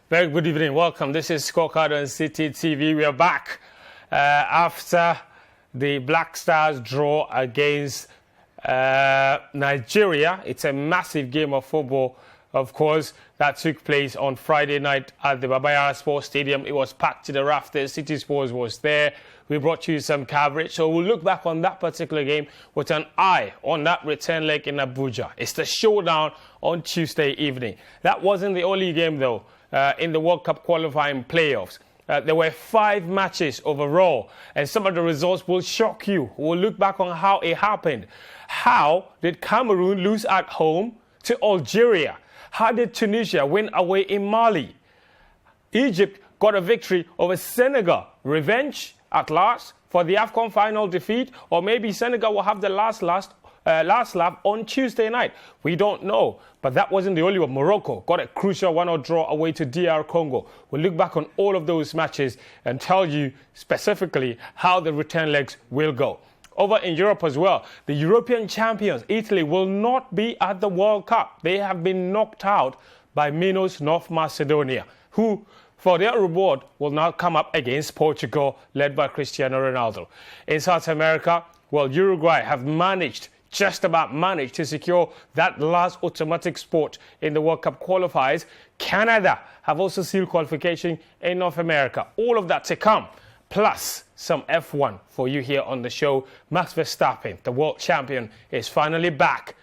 Very good evening. Welcome. This is Scorecard on Citi TV. We are back after the Black Stars draw against Nigeria. It's a massive game of football, of course, that took place on Friday night at the Babayara Sports Stadium. It was packed to the rafters. Citi Sports was there. We brought you some coverage. So we'll look back on that particular game with an eye on that return leg in Abuja. It's the showdown on Tuesday evening. That wasn't the only game, though, in the World Cup qualifying playoffs. There were 5 matches overall, and some of the results will shock you. We'll look back on how it happened. How did Cameroon lose at home to Algeria? How did Tunisia win away in Mali? Egypt got a victory over Senegal. Revenge at last for the AFCON final defeat, or maybe Senegal will have the last laugh on Tuesday night. We don't know, but that wasn't the only one. Morocco got a crucial 1-0 draw away to DR Congo. We'll look back on all of those matches and tell you specifically how the return legs will go. Over in Europe as well, the European champions, Italy, will not be at the World Cup. They have been knocked out by Minos North Macedonia, who, for their reward, will now come up against Portugal, led by Cristiano Ronaldo. In South America, well, Uruguay have just about managed to secure that last automatic spot in the World Cup qualifiers. Canada have also sealed qualification in North America. All of that to come, plus some F1 for you here on the show. Max Verstappen, the world champion, is finally back,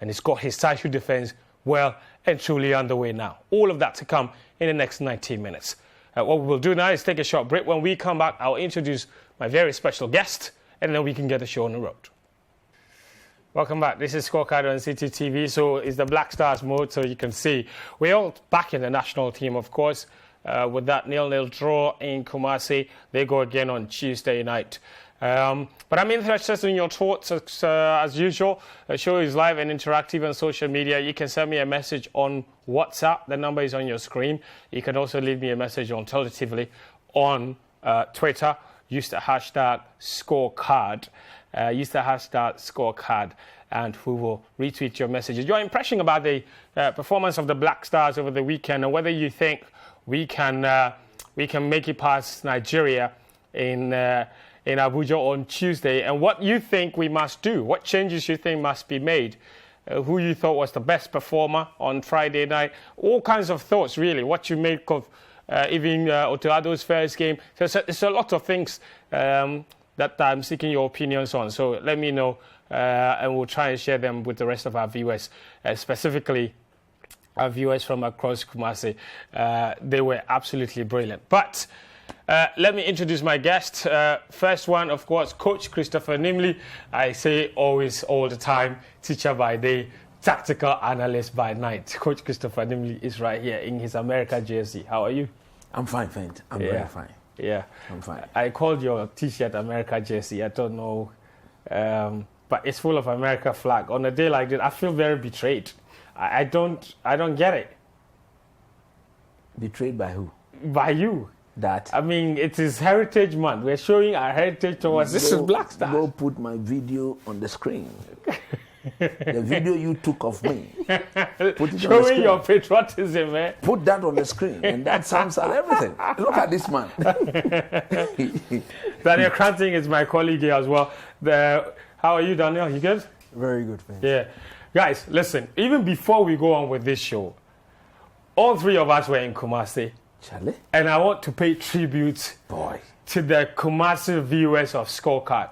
and he's got his title defense well and truly underway now. All of that to come in the next 19 minutes. What we will do now is take a short break. When we come back, I'll introduce my very special guest, and then we can get the show on the road. Welcome back. This is Scorecard on Citi TV. So it's the Black Stars mode, so you can see we're all back in the national team, of course, with that 0-0 draw in Kumasi. They go again on Tuesday night. But I'm interested in your thoughts as usual. The show is live and interactive on social media. You can send me a message on WhatsApp. The number is on your screen. You can also leave me a message alternatively on Twitter. Use the hashtag Scorecard. Scorecard, and we will retweet your messages. Your impression about the performance of the Black Stars over the weekend, and whether you think we can make it past Nigeria in Abuja on Tuesday, and what you think we must do, what changes you think must be made, who you thought was the best performer on Friday night, all kinds of thoughts really, what you make of even Otoado's first game. So there's a lot of things that I'm seeking your opinions on. So let me know, and we'll try and share them with the rest of our viewers, specifically our viewers from across Kumasi. They were absolutely brilliant. But let me introduce my guest. First one, of course, Coach Christopher Nimley. I say always, all the time, teacher by day, tactical analyst by night. Coach Christopher Nimley is right here in his America jersey. How are you? I'm fine, thanks. I'm very fine. Yeah, I'm fine. I called your T-shirt America jersey. I don't know, but it's full of America flag. On a day like this, I feel very betrayed. I don't get it. Betrayed by who? By you. That. I mean, it is Heritage Month. We're showing our heritage towards this is Black Stars. Go put my video on the screen. The video you took of me. Put it showing your patriotism, man. Put that on the screen, and that sums up everything. Look at this man. Daniel Cranting is my colleague here as well. How are you, Daniel? You good? Very good, thanks. Yeah. Guys, listen, even before we go on with this show, all 3 of us were in Kumasi. Charlie? And I want to pay tribute to the Kumasi viewers of Scorecard.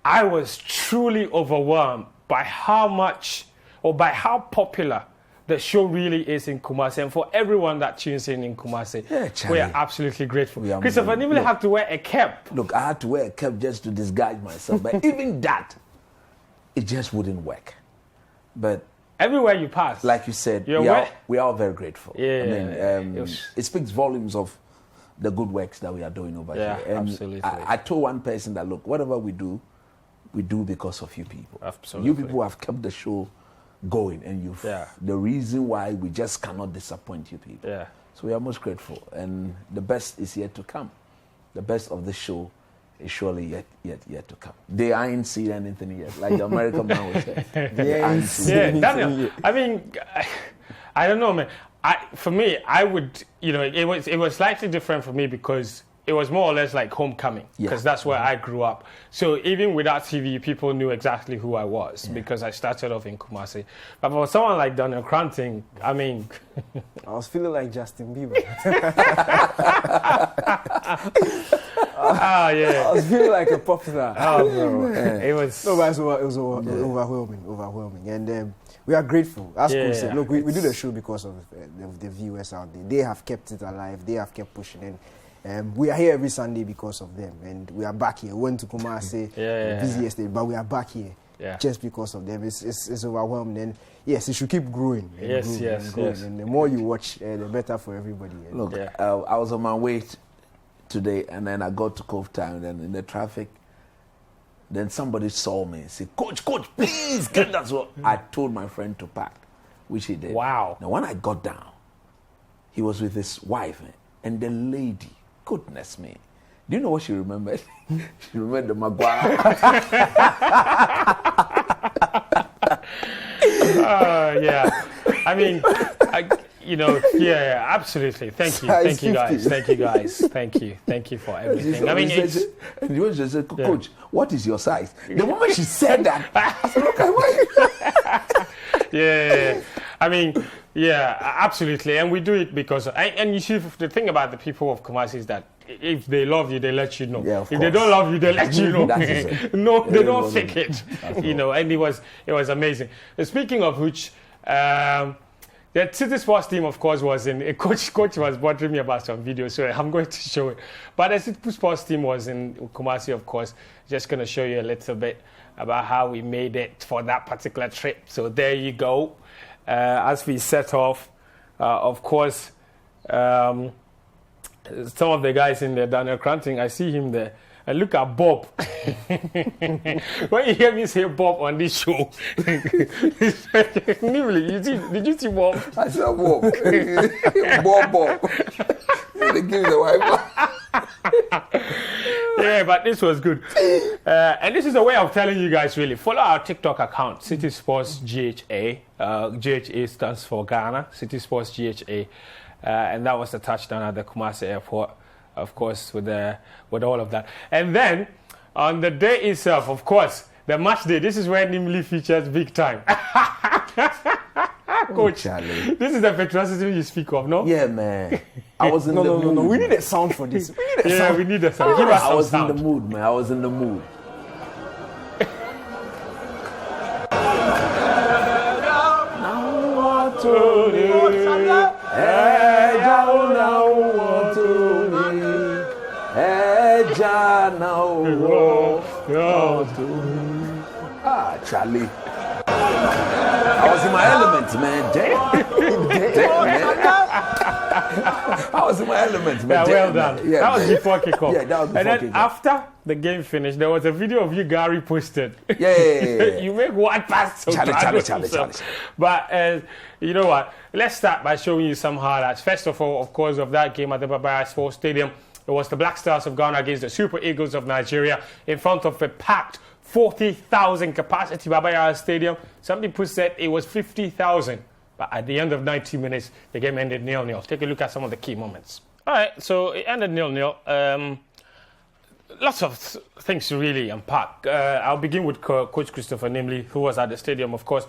I was truly overwhelmed by how popular the show really is in Kumasi, and for everyone that tunes in Kumasi, we are absolutely grateful. Christopher Nimley had to wear a cap. Look, I had to wear a cap just to disguise myself, but even that, it just wouldn't work. But everywhere you pass, like you said, we are all very grateful. Yeah, I mean, it speaks volumes of the good works that we are doing over here. And absolutely. I told one person that, look, whatever we do because of you people. Absolutely. You people have kept the show going, and the reason why we just cannot disappoint you people. Yeah. So we are most grateful, and the best is yet to come. The best of the show is surely yet to come. They ain't seen anything yet, like the American man would say. Daniel, I mean, I don't know, man. For me, I would, it was slightly different for me because it was more or less like homecoming, because that's where I grew up. So even without TV, people knew exactly who I was because I started off in Kumasi. But for someone like Daniel Cranting, I mean... I was feeling like Justin Bieber. I was feeling like a pop star. Oh, bro. It was... No, but it was overwhelming. And we are grateful. As Coach said, look, we do the show because of the viewers out there. They have kept it alive. They have kept pushing in. We are here every Sunday because of them, and we are back here. We went to Kumasi, busy yesterday, but we are back here just because of them. It's overwhelming, and yes, it should keep growing. Yes. And the more you watch, the better for everybody. Look, I was on my way today, and then I got to Cove Town, and in the traffic, then somebody saw me and said, Coach, please get that. So I told my friend to park, which he did. Wow. Now, when I got down, he was with his wife, and the lady, goodness me. Do you know what she remembered? She remembered the Maguire. I mean, absolutely. Thank you guys. Thank you for everything. I mean, and he was just said, Coach, what is your size? The moment she said that, I said, look, I mean, absolutely. And we do it because, and you see, the thing about the people of Kumasi is that if they love you, they let you know. If they don't love you, they let you know. No, they don't fake it. And it was amazing. Speaking of which, the Citi Sports team, of course, was in. Coach was bothering me about some videos, so I'm going to show it. But the Citi Sports team was in Kumasi, of course. Just going to show you a little bit about how we made it for that particular trip. So there you go. As we set off, of course, some of the guys in there, Daniel Cranting, I see him there. And look at Bob. When you hear me say Bob on this show, did you see Bob? I saw Bob. Bob. They give the wife. Yeah, but this was good. And this is a way of telling you guys, really. Follow our TikTok account, Citi Sports GHA. GHA stands for Ghana, Citi Sports GHA. And that was the touchdown at the Kumasi airport, of course, with all of that. And then, on the day itself, of course, the match day, this is where Nimli features big time. Coach, this is the patriotism you speak of, no? Yeah, man. I was in the mood. No. We need a sound for this. We need a sound. Give us some sound. In the mood, man. I was in the mood. Charlie. I was in my element, man. Damn. I was in my element, man. Yeah, well done. Yeah, that was before kickoff. Yeah, that was before kickoff. And then after the game finished, there was a video of you, Gary, posted. Yeah. You make one pass. So Charlie. But you know what? Let's start by showing you some highlights. First of all, of course, of that game at the Babaya Sports Stadium, it was the Black Stars of Ghana against the Super Eagles of Nigeria in front of a packed 40,000 capacity Babaya Stadium. Some people said it was 50,000. But at the end of 90 minutes, the game ended 0-0. Take a look at some of the key moments. All right, so it ended 0-0. Lots of things to really unpack. I'll begin with Coach Christopher Nimley, who was at the stadium, of course.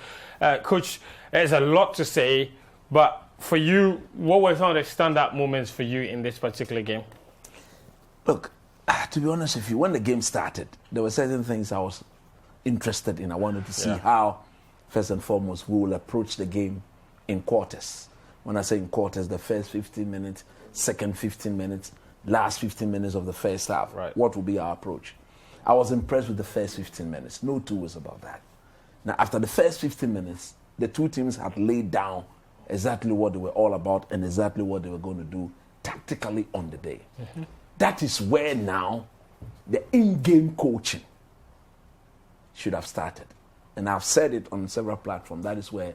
Coach, there's a lot to say, but for you, what were some of the standout moments for you in this particular game? Look, to be honest with you, when the game started, there were certain things I was interested in. I wanted to see how, first and foremost, we will approach the game in quarters. When I say in quarters, the first 15 minutes, second 15 minutes, last 15 minutes of the first half. Right. What will be our approach? I was impressed with the first 15 minutes. No two ways about that. Now, after the first 15 minutes, the two teams had laid down exactly what they were all about and exactly what they were going to do tactically on the day. Mm-hmm. That is where now the in-game coaching should have started. And I've said it on several platforms. That is where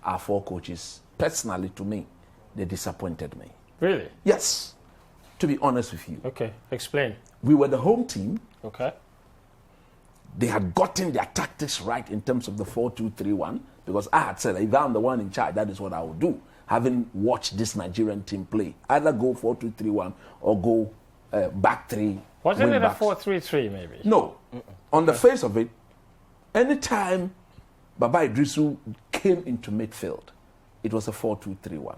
our four coaches, personally to me, they disappointed me. Really? Yes. To be honest with you. Okay, explain. We were the home team. Okay. They had gotten their tactics right in terms of the 4-2-3-1 because I had said, if I'm the one in charge, that is what I will do. having watched this Nigerian team play. Either go 4-2-3-1 or go back three. Wasn't it a 4-3-3 maybe? No. On the face of it, anytime Baba Idrisu came into midfield, it was a 4-2-3-1.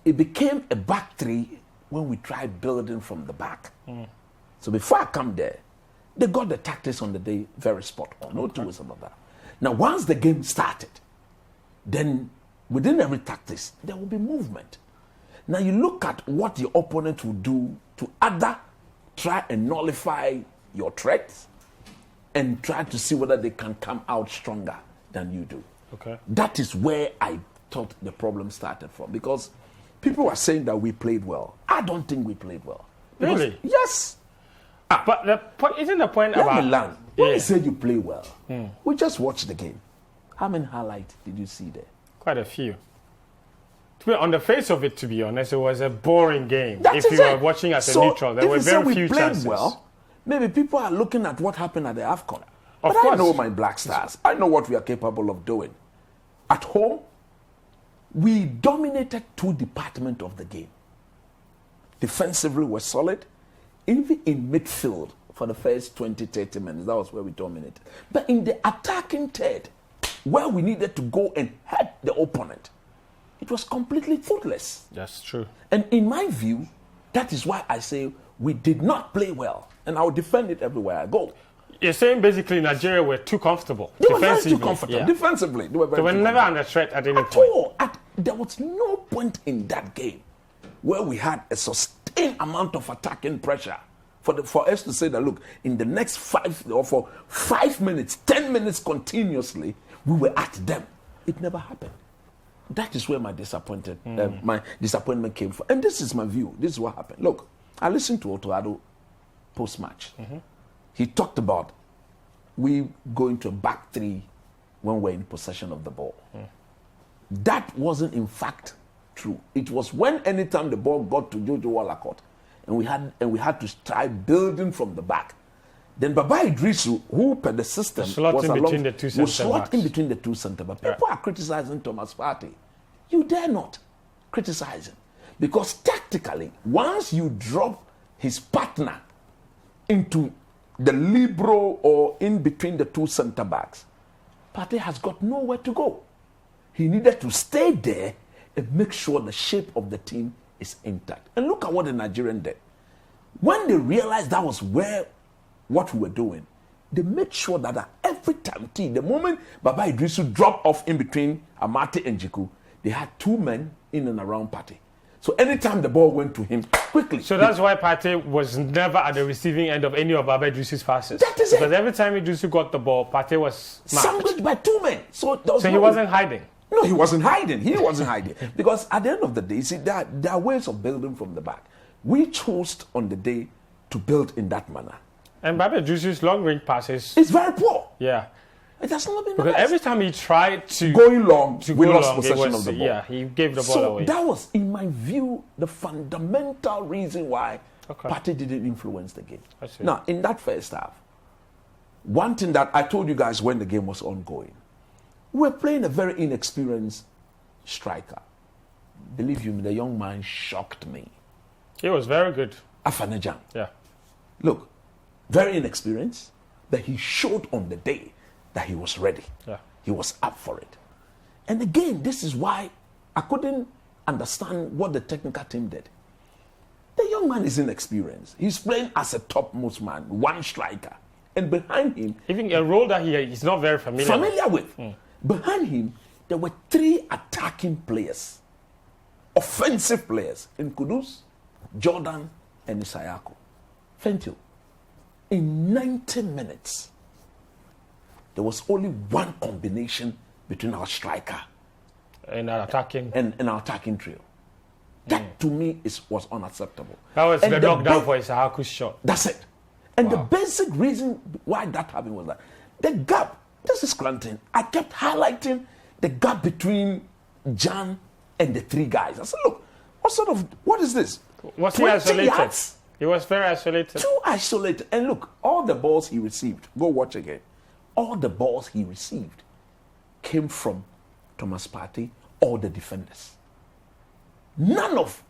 It became a back three when we tried building from the back. So before I come there, they got the tactics on the day very spot on. No two ways about that. Now, once the game started, then within every tactics, there will be movement. Now, you look at what the opponent will do to either try and nullify your threats and try to see whether they can come out stronger than you do. Okay. That is where I thought the problem started from, because people are saying that we played well. I don't think we played well. Because, really? Yes. But isn't the point Let about... me learn. When you said you play well, we just watched the game. How many highlights did you see there? Quite a few. On the face of it, to be honest, it was a boring game. That if is you were it. watching as So a neutral, there were very few chances. Well, maybe people are looking at what happened at the AFCON. Of But course. I know my Black Stars. I know what we are capable of doing. At home, we dominated two departments of the game. Defensively, we're solid. Even in midfield, for the first 20, 30 minutes, that was where we dominated. But in the attacking third, where we needed to go and hurt the opponent, it was completely fruitless. That's true. And in my view, that is why I say we did not play well. And I will defend it everywhere I go. You're saying basically Nigeria were too comfortable. They were very defensively. too comfortable. Yeah. Defensively, they were very They were too never comfortable. under threat at any At point. all. There was no point in that game where we had a sustained amount of attacking pressure for us to say that, look, in the next 5 minutes, 10 minutes continuously, we were at them. It never happened. That is where my disappointment came from. And this is my view. This is what happened. Look, I listened to Otto Addo post-match. He talked about we going to a back three when we're in possession of the ball. That wasn't in fact true. It was when anytime the ball got to Jojo Wallacott and we had to try building from the back. Then Baba Idrisu, who per the system slot in between the two centre-backs. in between the two centre-backs. People are criticizing Thomas Partey. You dare not criticize him. Because tactically, once you drop his partner into the libero or in between the two centre-backs, Partey has got nowhere to go. He needed to stay there and make sure the shape of the team is intact. And look at what the Nigerian did. When they realized that was what we were doing, they made sure that every time, the moment Baba Idrisu dropped off in between Amate and Jiku, they had two men in and around Partey. So anytime the ball went to him, quickly. So that's why Partey was never at the receiving end of any of Baba Idrisu's passes. That is it. Because every time Idrisu got the ball, Partey was marked. Sandwiched by two men. So he wasn't hiding. No, he wasn't hiding. He wasn't hiding. Because at the end of the day, see, there are ways of building from the back. We chose on the day to build in that manner. And Baba Idrisu's long-range passes... It's very poor. Yeah. It has not been Because the best. every time he tried to... Going long, we go lost long, possession of the ball. Yeah, he gave the ball So away. that was, in my view, the fundamental reason why Partey didn't influence the game. I see. Now, in that first half, one thing that I told you guys when the game was ongoing, we were playing a very inexperienced striker. Believe you me, the young man shocked me. He was very good. Afanejan. Yeah. Look, very inexperienced, but he showed on the day that he was ready. Yeah. He was up for it. And again, this is why I couldn't understand what the technical team did. The young man is inexperienced. He's playing as a topmost man, one striker. And behind him... Even a role that he's not very familiar with. Behind him, there were three attacking players. Offensive players in Kudus, Jordan, and Isayako. Fentil. In 90 minutes, there was only one combination between our striker and our attacking trio. That to me was unacceptable. That was And the knockdown for Isahaku's shot. That's it. And the basic reason why that happened was that the gap, this is Clanton, I kept highlighting the gap between Jan and the three guys. I said, look, what is this? Was he isolated? Yards? He was very isolated. Too isolated. And look, all the balls he received, go watch again, all the balls he received came from Thomas Partey or the defenders. None of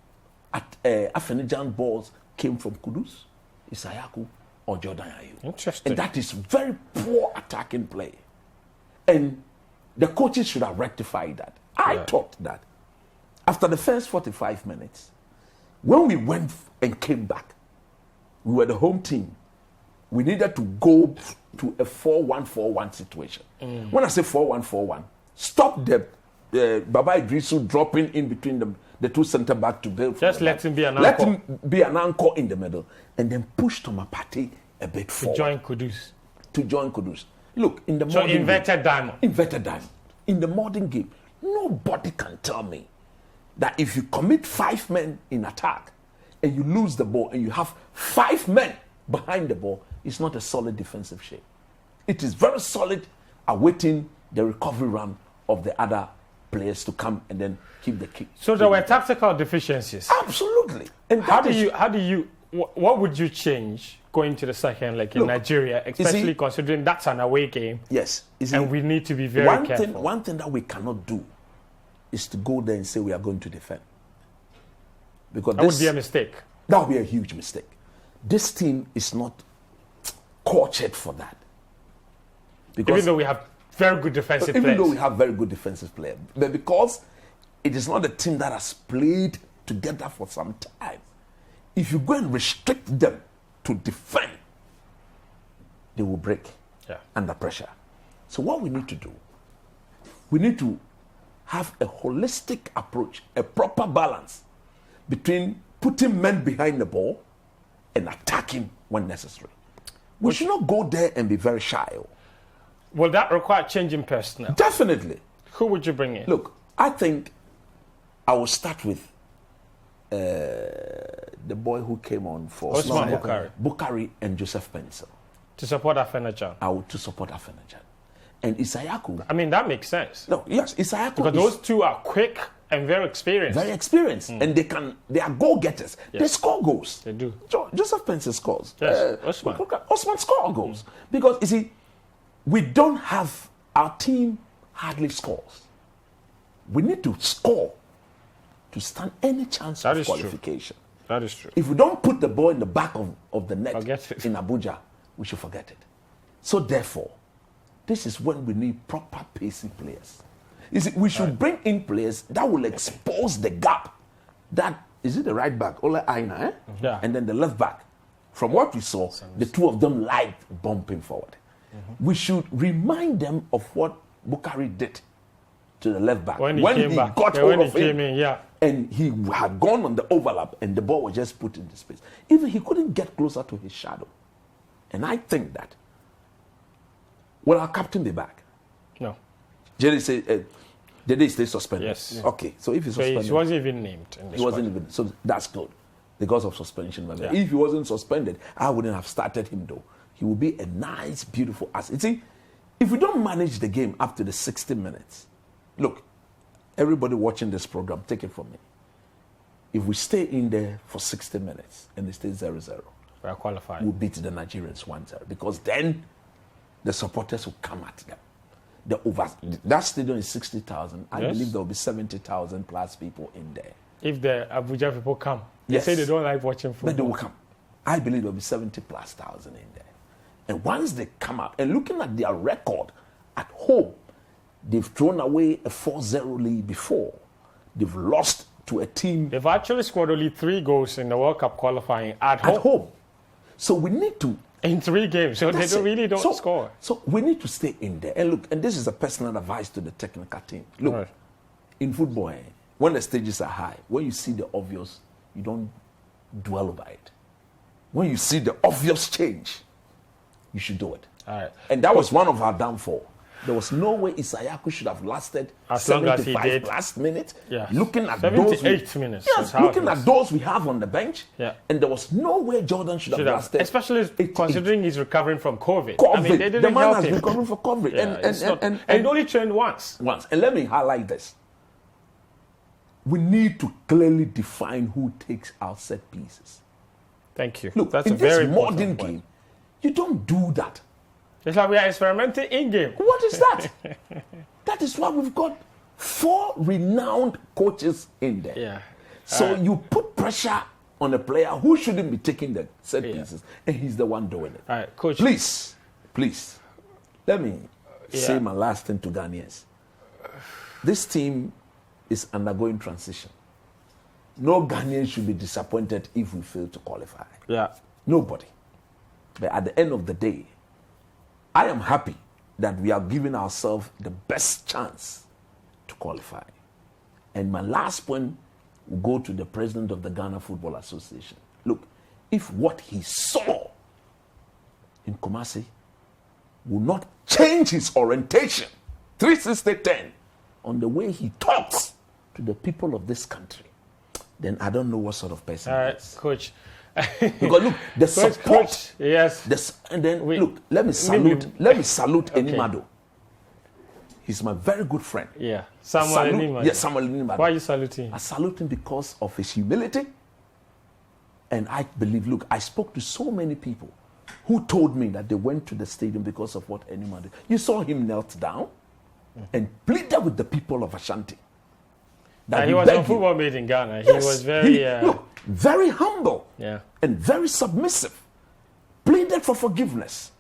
Afenijan balls came from Kudus, Isayaku, or Jordan Ayew. Interesting. And that is very poor attacking play. And the coaches should have rectified that. I thought that after the first 45 minutes, when we went and came back, we were the home team. We needed to go to a 4-1-4-1 situation. When I say 4-1-4-1, stop the Baba Idrisu dropping in between the two centre back to build. Just let him be an anchor. Let him be an anchor in the middle, and then push Tomapati a bit forward. To join Kudus. Look, in the modern inverted diamond. Inverted diamond. In the modern game, nobody can tell me that if you commit 5 men in attack and you lose the ball and you have 5 men behind the ball, it's not a solid defensive shape. It is very solid, awaiting the recovery run of the other players to come and then keep the kick. So there were tactical deficiencies. Absolutely. And what would you change going to the second leg in Nigeria, especially considering that's an away game? Yes. And we need to be very careful. One thing that we cannot do is to go there and say we are going to defend. Because that would be a mistake. That would be a huge mistake. This team is not cultured for that. Because even though we have very good defensive players. Even though we have very good defensive players. But because it is not a team that has played together for some time, if you go and restrict them to defend, they will break under pressure. So what we need to do, we need to have a holistic approach, a proper balance between putting men behind the ball and attacking when necessary. We should not go there and be very shy. Will that require changing personnel? Definitely. Who would you bring in? Look, I think I will start with the boy who came on for Osman Bukari and Joseph Pencil. To support Afenajan. To support Afenajan. And Isayaku. I mean, that makes sense. No, yes, Isayaku. Because those two are quick and very experienced. Very experienced. And they are goal-getters. Yes. They score goals. They do. Joseph Pencil scores. Yes, Osman scores goals. Because, you see, we don't have, our team hardly scores. We need to score to stand any chance of qualification. True. That is true. If we don't put the ball in the back of the net in Abuja, we should forget it. So therefore, this is when we need proper pacing players. You see, we should bring in players that will expose the gap. That is it, the right back, Ole Aina, and then the left back. From what we saw, the two of them liked bumping forward. We should remind them of what Bukari did to the left back when he got hold of him, in, and he had gone on the overlap, and the ball was just put in the space. Even he couldn't get closer to his shadow. And I think that, will our captain be back? No. Jerry said, did he stay suspended? Yes. Okay, so if he's suspended, he wasn't even named. He wasn't even. So that's good, because of suspension. Yeah. If he wasn't suspended, I wouldn't have started him though. He would be a nice, beautiful asset. See, if we don't manage the game up to the 60 minutes, look, everybody watching this program, take it from me. If we stay in there for 60 minutes and they stay 0-0, we are qualified. We'll beat the Nigerians 1-0, because then the supporters will come at them. That stadium is 60,000. I believe there will be 70,000 plus people in there. If the Abuja people come, they say they don't like watching football. But they will come. I believe there will be 70,000+ in there. And once they come out, and looking at their record at home, they've thrown away a 4-0 lead before. They've lost to a team. They've actually scored only 3 goals in the World Cup qualifying at home. So we need to. In 3 games, so they don't score. So we need to stay in there. And look, and this is a personal advice to the technical team. Look, in football, when the stages are high, when you see the obvious, you don't dwell over it. When you see the obvious change, you should do it. All right. And that was one of our downfall. There was no way Isayaku should have lasted as long as he did. Plus minutes. Yeah. Looking at 78 minutes. Yes, looking at those we have on the bench. Yeah. And there was no way Jordan should have lasted. Especially considering he's recovering from COVID. I mean, they didn't the man help has him. recovering from COVID. Yeah, and only trained once. And let me highlight this. We need to clearly define who takes our set pieces. Thank you. Look, that's in a very this modern game, you don't do that. It's like we are experimenting in-game. What is that? That is why we've got 4 renowned coaches in there. Yeah. So you put pressure on a player who shouldn't be taking the set pieces, and he's the one doing it. All right, Coach. Please, let me say my last thing to Ghanaians. This team is undergoing transition. No Ghanaian should be disappointed if we fail to qualify. Yeah. Nobody. But at the end of the day, I am happy that we are giving ourselves the best chance to qualify. And my last point will go to the president of the Ghana Football Association. Look, if what he saw in Kumasi will not change his orientation, 360-10, on the way he talks to the people of this country, then I don't know what sort of person he is. Coach. Because look, the support. Coach, yes. And then look, let me salute Enimado. He's my very good friend. Yeah, Samuel Enimado. Yes, Samuel Enimado. Why are you saluting? I salute him because of his humility. And I believe, look, I spoke to so many people who told me that they went to the stadium because of what Enimado did. You saw him knelt down and pleaded with the people of Ashanti. He was on Football Made in Ghana. He was very... very humble and very submissive. Pleaded for forgiveness.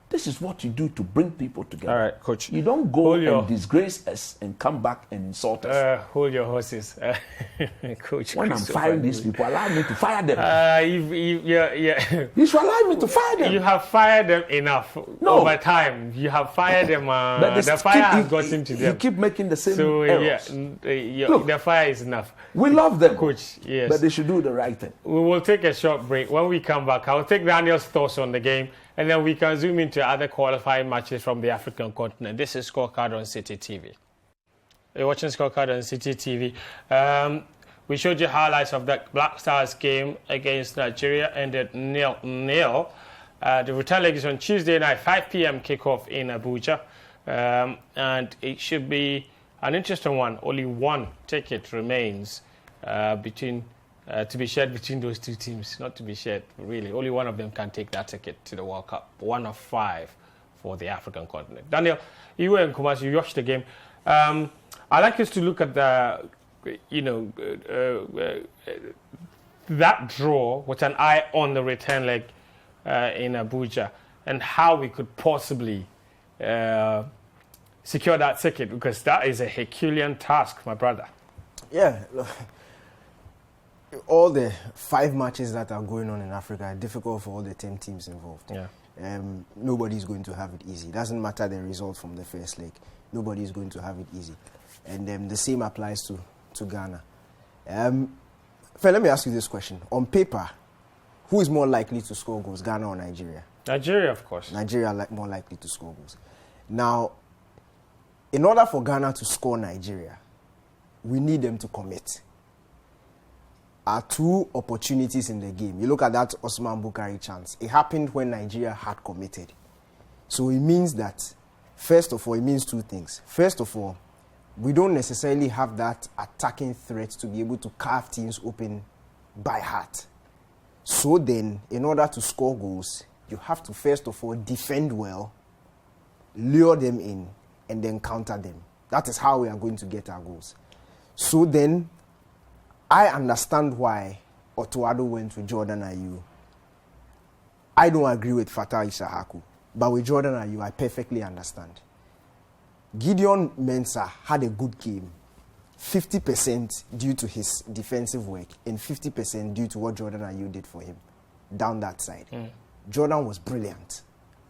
This is what you do to bring people together. All right, Coach. You don't go and disgrace us and come back and insult us. Hold your horses. Coach. When I'm firing these people, allow me to fire them. You should allow me to fire them. You have fired them enough over time. You have fired them. The fire has gotten to them. You keep making the same errors. Look, the fire is enough. We love them, Coach. Yes. But they should do the right thing. We will take a short break. When we come back, I'll take Daniel's thoughts on the game, and then we can zoom into other qualifying matches from the African continent. This is Scorecard on Citi TV. You're watching Scorecard on Citi TV. We showed you highlights of the Black Stars game against Nigeria, ended 0-0. The return leg is on Tuesday night, 5 p.m. kickoff in Abuja. And it should be an interesting one. Only one ticket remains to be shared between those two teams. Not to be shared, really. Only one of them can take that ticket to the World Cup. 1 of 5 for the African continent. Daniel, you were in Kumasi, you watched the game. I'd like us to look at the, that draw with an eye on the return leg in Abuja and how we could possibly secure that ticket, because that is a Herculean task, my brother. Yeah. All the 5 matches that are going on in Africa are difficult for all the 10 teams involved. Yeah. Nobody's going to have it easy. It doesn't matter the result from the first leg. Nobody's going to have it easy. And the same applies to Ghana. Let me ask you this question. On paper, who is more likely to score goals, Ghana or Nigeria? Nigeria, of course. Nigeria more likely to score goals. Now, in order for Ghana to score Nigeria, we need them to commit. Are 2 opportunities in the game. You look at that Osman Bukari chance. It happened when Nigeria had committed. So it means that, first of all, it means 2 things. First of all, we don't necessarily have that attacking threat to be able to carve teams open by heart. So then, in order to score goals, you have to first of all defend well, lure them in, and then counter them. That is how we are going to get our goals. So then, I understand why Otuado went with Jordan Ayew. I don't agree with Fatah Issahaku, but with Jordan Ayew, I perfectly understand. Gideon Mensah had a good game, 50% due to his defensive work and 50% due to what Jordan Ayew did for him down that side. Jordan was brilliant,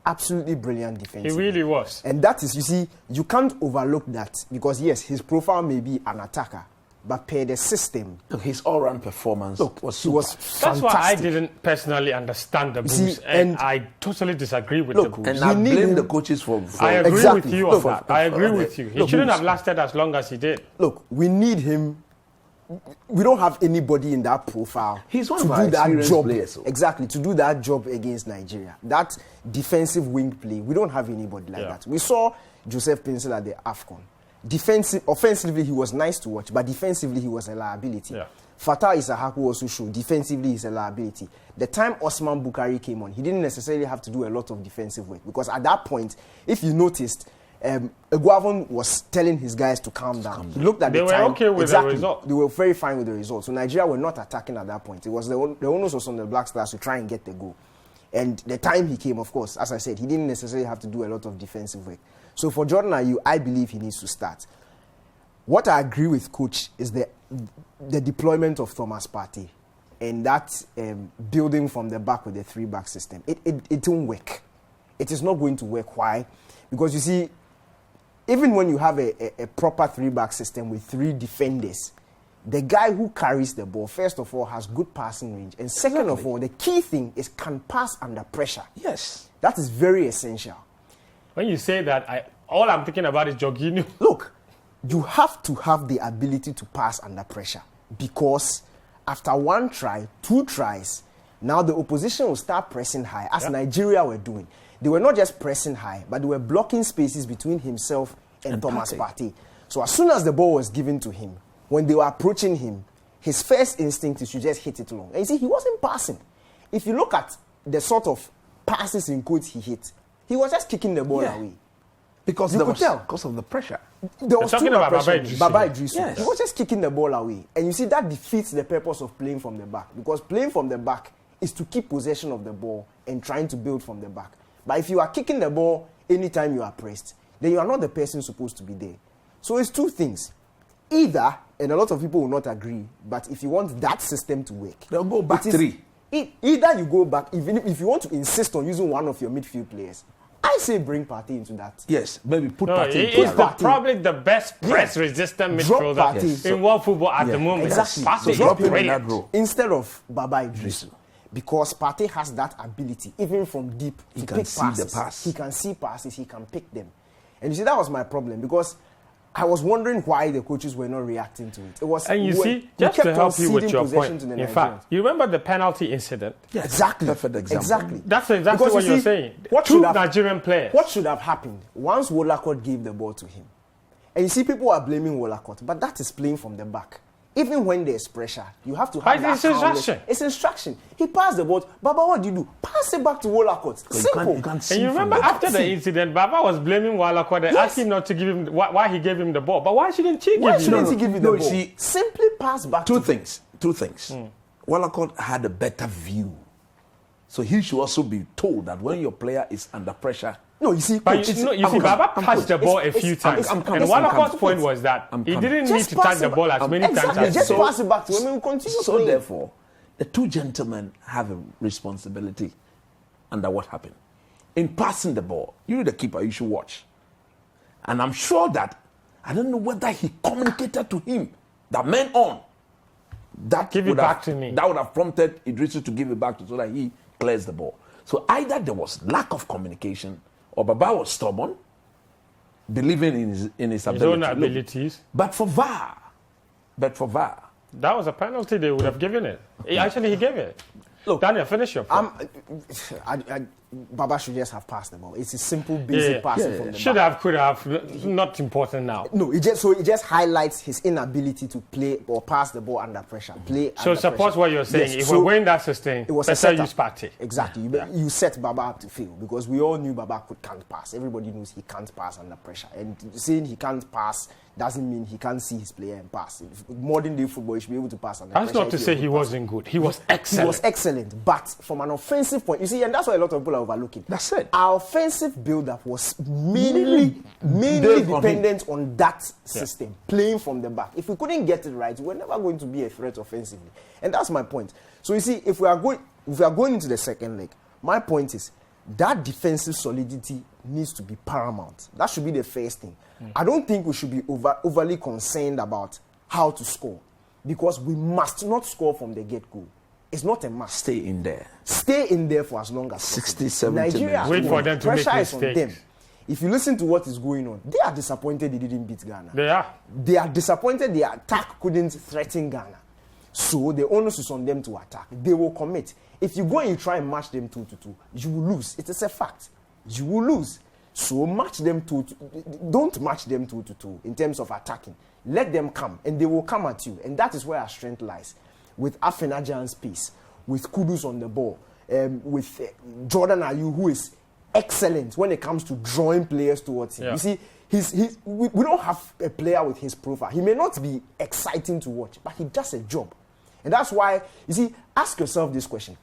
absolutely brilliant defensively. He really was. And that is, you see, you can't overlook that because, yes, his profile may be an attacker, but per the system, his all-round performance was fantastic. That's why I didn't personally understand the boost, and I totally disagree with the boost. And I blame the coaches for I agree with you on that. I agree with you. He shouldn't have lasted as long as he did. Look, we need him. We don't have anybody in that profile He's one to of our do that job. Players, so. Exactly, to do that job against Nigeria. That defensive wing play, we don't have anybody like that. We saw Joseph Pinsel at the AFCON. Offensively, he was nice to watch, but defensively, he was a liability. Fatah Issahaku also showed defensively he's a liability. The time Osman Bukari came on, he didn't necessarily have to do a lot of defensive work because at that point, if you noticed, Eguavon was telling his guys to calm down. He looked at they the were time. okay with the result. They were very fine with the result. So Nigeria were not attacking at that point. It was the onus was on the Black Stars to try and get the goal. And the time he came, of course, as I said, he didn't necessarily have to do a lot of defensive work. So for Jordan Ayew, I believe he needs to start. What I agree with Coach is the deployment of Thomas Partey and that building from the back with the 3-back system. It won't work. It is not going to work. Why? Because you see, even when you have a proper 3-back system with 3 defenders, the guy who carries the ball, first of all, has good passing range. And second of all, the key thing is can pass under pressure. Yes. That is very essential. When you say that, all I'm thinking about is Jorginho. Look, you have to have the ability to pass under pressure because after 1 try, 2 tries, now the opposition will start pressing high, as Nigeria were doing. They were not just pressing high, but they were blocking spaces between himself and Thomas Partey. So as soon as the ball was given to him, when they were approaching him, his first instinct is to just hit it long. And you see, he wasn't passing. If you look at the sort of passes in quotes he hit, he was just kicking the ball away. Because of the pressure. There was too much pressure. Baba Idrisu. Yes. He was just kicking the ball away. And you see, that defeats the purpose of playing from the back. Because playing from the back is to keep possession of the ball and trying to build from the back. But if you are kicking the ball anytime you are pressed, then you are not the person supposed to be there. So it's 2 things. Either, and a lot of people will not agree, but if you want that system to work, they'll go back 3. Either you go back, even if you want to insist on using one of your midfield players, I say bring Partey into that. Yes, maybe put Partey. He's probably the best press-resistant midfielder in world football at the moment. Exactly. Partey Drop is him in brilliant. that role. Instead of Baba Idrisu. Because Partey has that ability, even from deep, to pick passes. He can see passes, he can pick them. And you see, that was my problem, because I was wondering why the coaches were not reacting to it. It was, and you see, just to help you with your point, in fact, you remember the penalty incident? Yeah, exactly. Perfect example. Exactly. That's exactly what you're saying. Two Nigerian players. What should have happened once Wollacott gave the ball to him? And you see, people are blaming Wollacott, but that is playing from the back. Even when there's pressure, you have to have that. It's instruction. It's instruction. He passed the ball. Baba, what do you do? Pass it back to Wollacott. Simple. You can't see and you remember after the incident, Baba was blaming Wollacott and asked him not to give him why he gave him the ball. But why shouldn't he give him the ball? See, simply pass back. Two things. Wollacott had a better view, so he should also be told that when your player is under pressure. No, you see, Baba touched the ball a few times. And Wollacott's point was that he didn't need to touch the ball as many times as just pass it back to him and continue. So therefore, the 2 gentlemen have a responsibility under what happened. In passing the ball, you the keeper, you should watch. And I'm sure that, I don't know whether he communicated to him that man on. Give it back to me. That would have prompted Idrisu to give it back to so that he clears the ball. So either there was lack of communication, or Baba was stubborn, believing in his own abilities. But for VAR, that was a penalty they would have given it. Actually, he gave it. Look, Daniel, finish your point. Baba should just have passed the ball. It's a simple, basic passing from the should back. have, could have, not important now. No, it just highlights his inability to play or pass the ball under pressure. So suppose what you're saying, if we're going that system, it was better use Partey. Exactly. You set Baba up to fail because we all knew Baba can't pass. Everybody knows he can't pass under pressure. And saying he can't pass doesn't mean he can't see his player and pass. Modern day football, he should be able to pass under pressure. That's not to say he wasn't good. He was excellent. He was excellent. But from an offensive point, you see, and that's why a lot of people are overlooking. That's it. Our offensive build-up was mainly dependent on that system, playing from the back. If we couldn't get it right, we're never going to be a threat offensively. And that's my point. So you see, if we are going into the second leg, my point is that defensive solidity needs to be paramount. That should be the first thing. I don't think we should be overly concerned about how to score, because we must not score from the get-go. It's not a must. Stay in there. Stay in there for as long as 60, possible. 70 Nigeria, wait for them to make mistakes. On them. If you listen to what is going on, they are disappointed they didn't beat Ghana. They are. They are disappointed their attack couldn't threaten Ghana. So the onus is on them to attack. They will commit. If you go and you try and match them 2-2, you will lose. It is a fact. You will lose. So match them 2-2. Don't match them 2-2 in terms of attacking. Let them come, and they will come at you. And that is where our strength lies. With Afenajan's pace, with Kudus on the ball, with Jordan Ayew, who is excellent when it comes to drawing players towards him. Yeah. You see, we don't have a player with his profile. He may not be exciting to watch, but he does a job. And that's why, you see, ask yourself this question.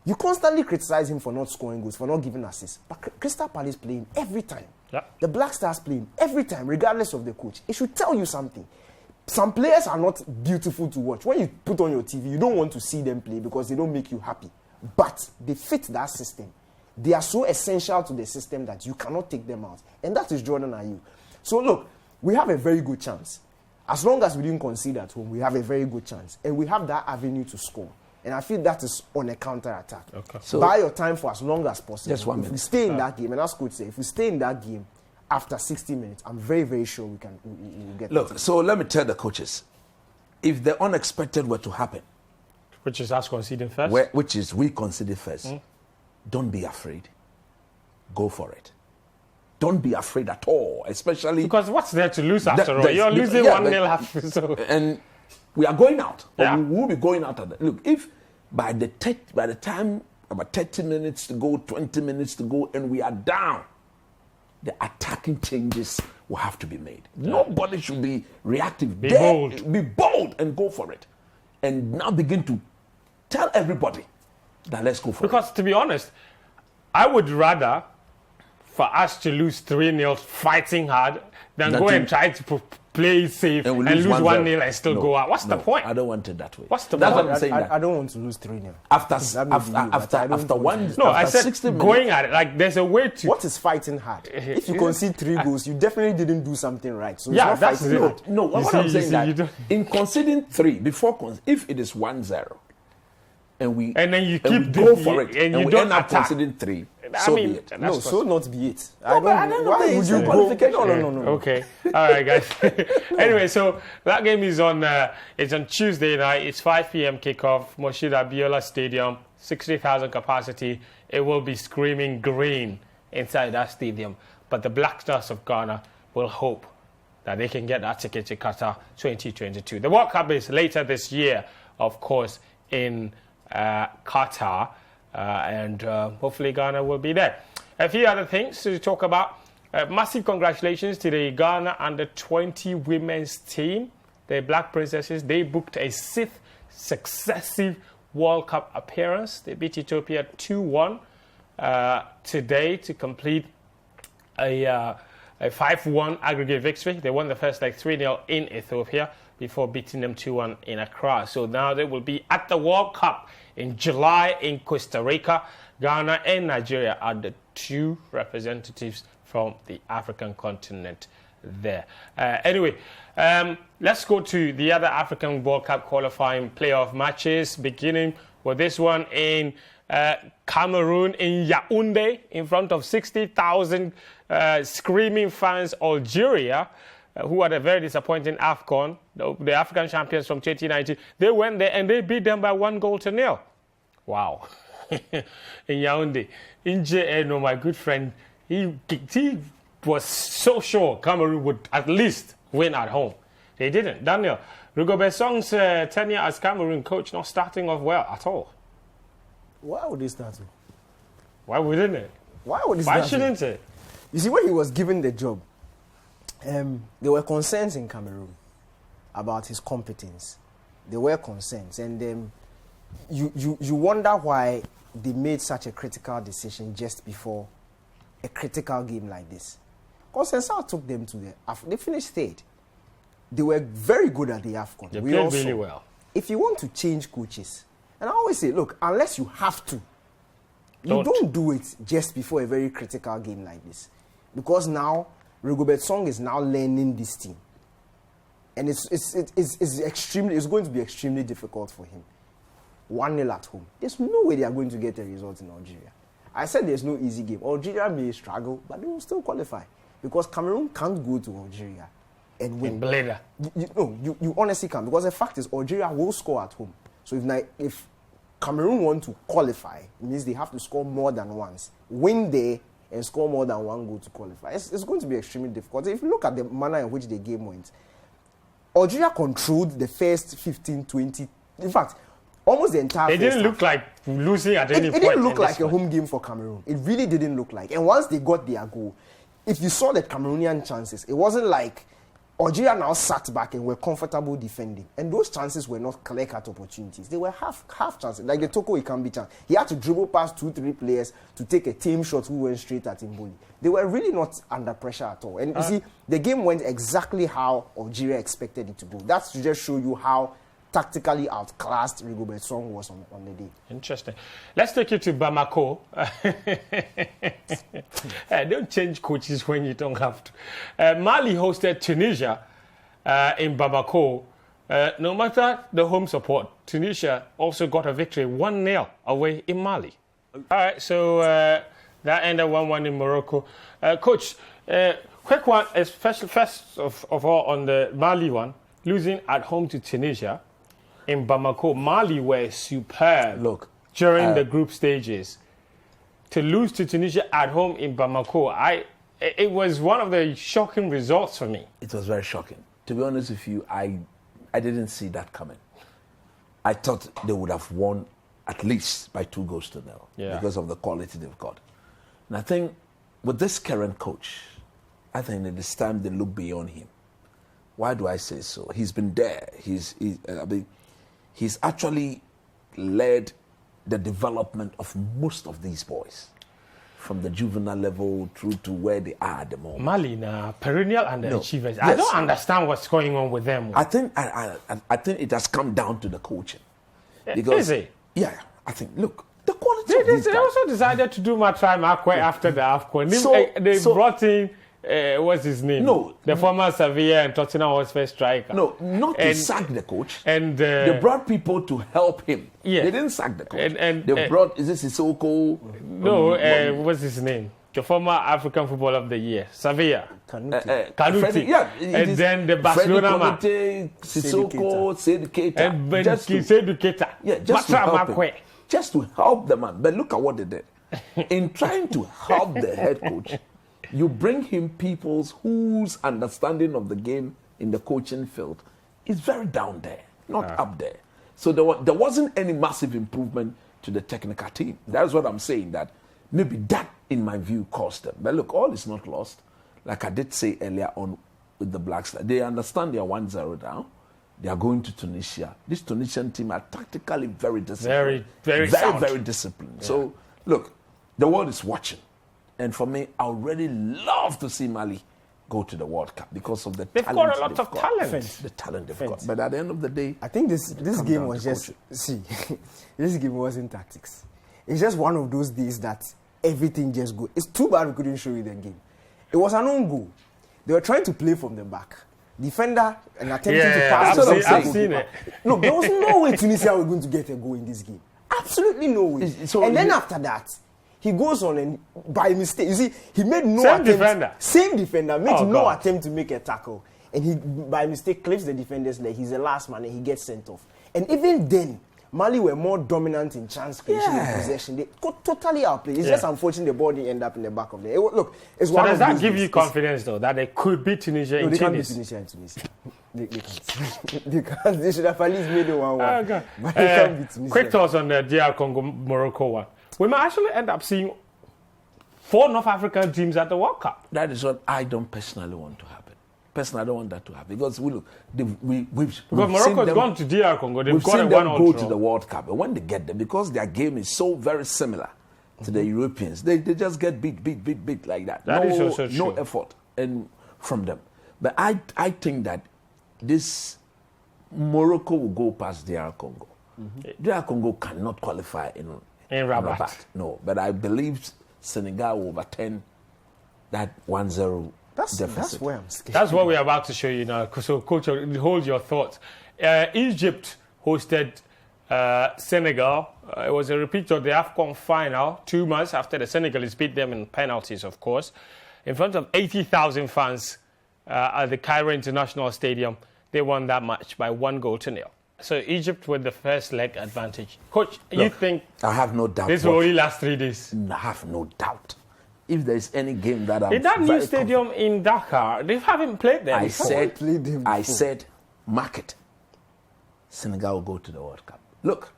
You constantly criticize him for not scoring goals, for not giving assists. But Crystal Palace playing every time. Yeah. The Black Stars playing every time, regardless of the coach. It should tell you something. Some players are not beautiful to watch. When you put on your TV, you don't want to see them play because they don't make you happy. But they fit that system. They are so essential to the system that you cannot take them out. And that is Jordan Ayew. So look, we have a very good chance. As long as we didn't concede at home, we have a very good chance. And we have that avenue to score. And I feel that is on a counter-attack. Okay. So buy your time for as long as possible. Just 1 minute. If we stay in that game, and as coach said, if we stay in that game after 60 minutes, I'm very, very sure we will get Look, so let me tell the coaches, if the unexpected were to happen, Which is us conceding first. which is we conceded first, don't be afraid. Go for it. Don't be afraid at all, especially Because what's there to lose after all? You're there's- losing yeah, 1-0 half. So. and we are going out. Yeah. We will be going out. Look, if by the time about 30 minutes to go, 20 minutes to go, and we are down, the attacking changes will have to be made. Nobody should be reactive. Be bold. Be bold and go for it. And now begin to tell everybody that let's go for it. Because to be honest, I would rather for us to lose 3-0 fighting hard than go and try to play safe and lose 1-0 and still go out. What's the point? I don't want it that way. What's the That's point? what I'm saying. I don't want to lose 3-0. After No, I after said 60 minutes, going at it. Like there's a way to. What is fighting hard? If you concede 3 goals, you definitely didn't do something right. So Yeah, it's not that's fighting it. hard. No, what see, I'm you saying see, that you don't- in conceding 3 if it is 1-0, and then you we keep go the- for it, and you we don't end up attack. conceding 3, I so mean, be it. and No, that's so not be it. but at the end of the Why day, would it's you a go? qualification. No. Okay. All right, guys. Anyway, so that game is on. It's on Tuesday night. It's 5 p.m. kickoff. Moshood Abiola Stadium, 60,000 capacity. It will be screaming green inside that stadium. But the Black Stars of Ghana will hope that they can get that ticket to Qatar 2022. The World Cup is later this year, of course, in Qatar. And hopefully Ghana will be there. A few other things to talk about. Massive congratulations to the Ghana under-20 women's team. The Black Princesses, they booked a 6th successive World Cup appearance. They beat Ethiopia 2-1 today to complete a 5-1 aggregate victory. They won the first leg 3-0 in Ethiopia before beating them 2-1 in Accra. So now they will be at the World Cup in July in Costa Rica. Ghana and Nigeria are the 2 representatives from the African continent there. Anyway, let's go to the other African World Cup qualifying playoff matches, beginning with this one in Cameroon, in Yaoundé, in front of 60,000 screaming fans. Algeria, who had a very disappointing AFCON, the African champions from 2019, they went there and they beat them by 1-0. Wow. In Yaoundé. In JNO, my good friend, he was so sure Cameroon would at least win at home. They didn't. Daniel, Rigobert Song's tenure as Cameroon coach not starting off well at all. Why would they start? Why wouldn't it? Why would they Why start? shouldn't it? You see, when he was given the job, there were concerns in Cameroon about his competence. There were concerns, and you wonder why they made such a critical decision just before a critical game like this. Conceição took them to they finished 3rd. They were very good at the AFCON. They played really well. If you want to change coaches, and I always say, look, unless you have to, you don't do it just before a very critical game like this. Because now, Rigobert Song is now learning this team. And it's going to be extremely difficult for him. 1-0 at home. There's no way they are going to get a result in Algeria. I said there's no easy game. Algeria may struggle, but they will still qualify. Because Cameroon can't go to Algeria and win. You honestly can't. Because the fact is, Algeria will score at home. So if Cameroon want to qualify, it means they have to score more than once. Win there and score more than 1 goal to qualify. It's going to be extremely difficult. If you look at the manner in which the game went, Algeria controlled the first 15, 20. In fact, almost the entire. It didn't look like losing at any point. It didn't look like a home game for Cameroon. It really didn't look like. And once they got their goal, if you saw the Cameroonian chances, it wasn't like Algeria now sat back and were comfortable defending. And those chances were not clear-cut opportunities. They were half chances. Like the Toko Ikambi chance. He had to dribble past 2-3 players to take a team shot who went straight at Mboli. They were really not under pressure at all. And you see, the game went exactly how Algeria expected it to go. That's to just show you how tactically outclassed Rigobert Song was on the day. Interesting. Let's take you to Bamako. Don't change coaches when you don't have to. Mali hosted Tunisia in Bamako. No matter the home support, Tunisia also got a victory 1-0 away in Mali. All right, so that ended 1-1 in Morocco. Coach, quick one, first of all on the Mali one, losing at home to Tunisia. In Bamako, Mali were superb during the group stages. To lose to Tunisia at home in Bamako, it was one of the shocking results for me. It was very shocking. To be honest with you, I didn't see that coming. I thought they would have won at least by 2-0 because of the quality they've got. And I think with this current coach, I think it is time they look beyond him. Why do I say so? He's been there. He's actually led the development of most of these boys, from the juvenile level through to where they are at the moment. Mali, perennial underachievers. Yes. I don't understand what's going on with them. I think it has come down to the coaching. Because, is it? Yeah, I think, look, the quality of these guys. They also decided to do my try after the AFCON. They brought in... what's his name? No. The former Sevilla and Tottenham Hotspur striker. No, not to sack the coach. And they brought people to help him. Yeah. They didn't sack the coach. And they brought, is this Sissoko? What's his name? The former African Footballer of the Year, Sevilla. Kanuti. Yeah. And then the Barcelona man. Sissoko, Seydou Keita. And Seydou Keita. Yeah, just to help the man. But look at what they did. In trying to help the head coach, you bring him people whose understanding of the game in the coaching field is very down there, not up there. So there wasn't any massive improvement to the technical team. That's what I'm saying, that maybe that, in my view, cost them. But look, all is not lost. Like I did say earlier on with the Black Stars, they understand they are 1-0 down. They are going to Tunisia. This Tunisian team are tactically very disciplined. Very disciplined. Yeah. So, look, the world is watching. And for me, I would really love to see Mali go to the World Cup because of the talent. They've got a lot of talent. The talent they've got. But at the end of the day, I think this game was just this game wasn't tactics. It's just one of those days that everything just goes. It's too bad we couldn't show you the game. It was an own goal. They were trying to play from the back. Defender and attempting to pass. I've seen it. No, there was no way Tunisia were going to get a goal in this game. Absolutely no way. And then after that, he goes on and by mistake, you see, he made no attempt. Same defender made no attempt to make a tackle, and he by mistake clips the defender's leg. He's the last man, and he gets sent off. And even then, Mali were more dominant in chance creation and possession. They got totally outplayed. It's just unfortunate the ball didn't end up in the back of the. Look, it's one. So does that give you confidence though that they could beat Tunisia in Tunis? They can't beat Tunisia in Tunisia. They can't. They can't. They should have at least made it 1-1. Okay. But they can't beat Tunisia. Quick thoughts on the DR Congo Morocco one. We might actually end up seeing 4 North African teams at the World Cup. That is what I don't personally want to happen. Personally, I don't want that to happen because we've because Morocco has gone to DR Congo. They've got seen them go to draw. the World Cup, and when they get there, because their game is so very similar to the Europeans, they just get beat like that. That is also true. No effort from them. But I think that this Morocco will go past DR Congo. DR Congo cannot qualify in Rabat. No, but I believe Senegal will overturn that 1-0 deficit. That's where I'm scared. That's what we're about to show you now. So, Coach, hold your thoughts. Egypt hosted Senegal. It was a repeat of the AFCON final 2 months after the Senegalese beat them in penalties, of course, in front of 80,000 fans at the Cairo International Stadium. They won that match by 1-0. So Egypt with the first leg advantage. Coach, you think I have no doubt this will only last 3 days? I have no doubt. If there is any game that I'm in that new stadium in Dakar, they haven't played there. I said, mark it. Senegal will go to the World Cup. Look,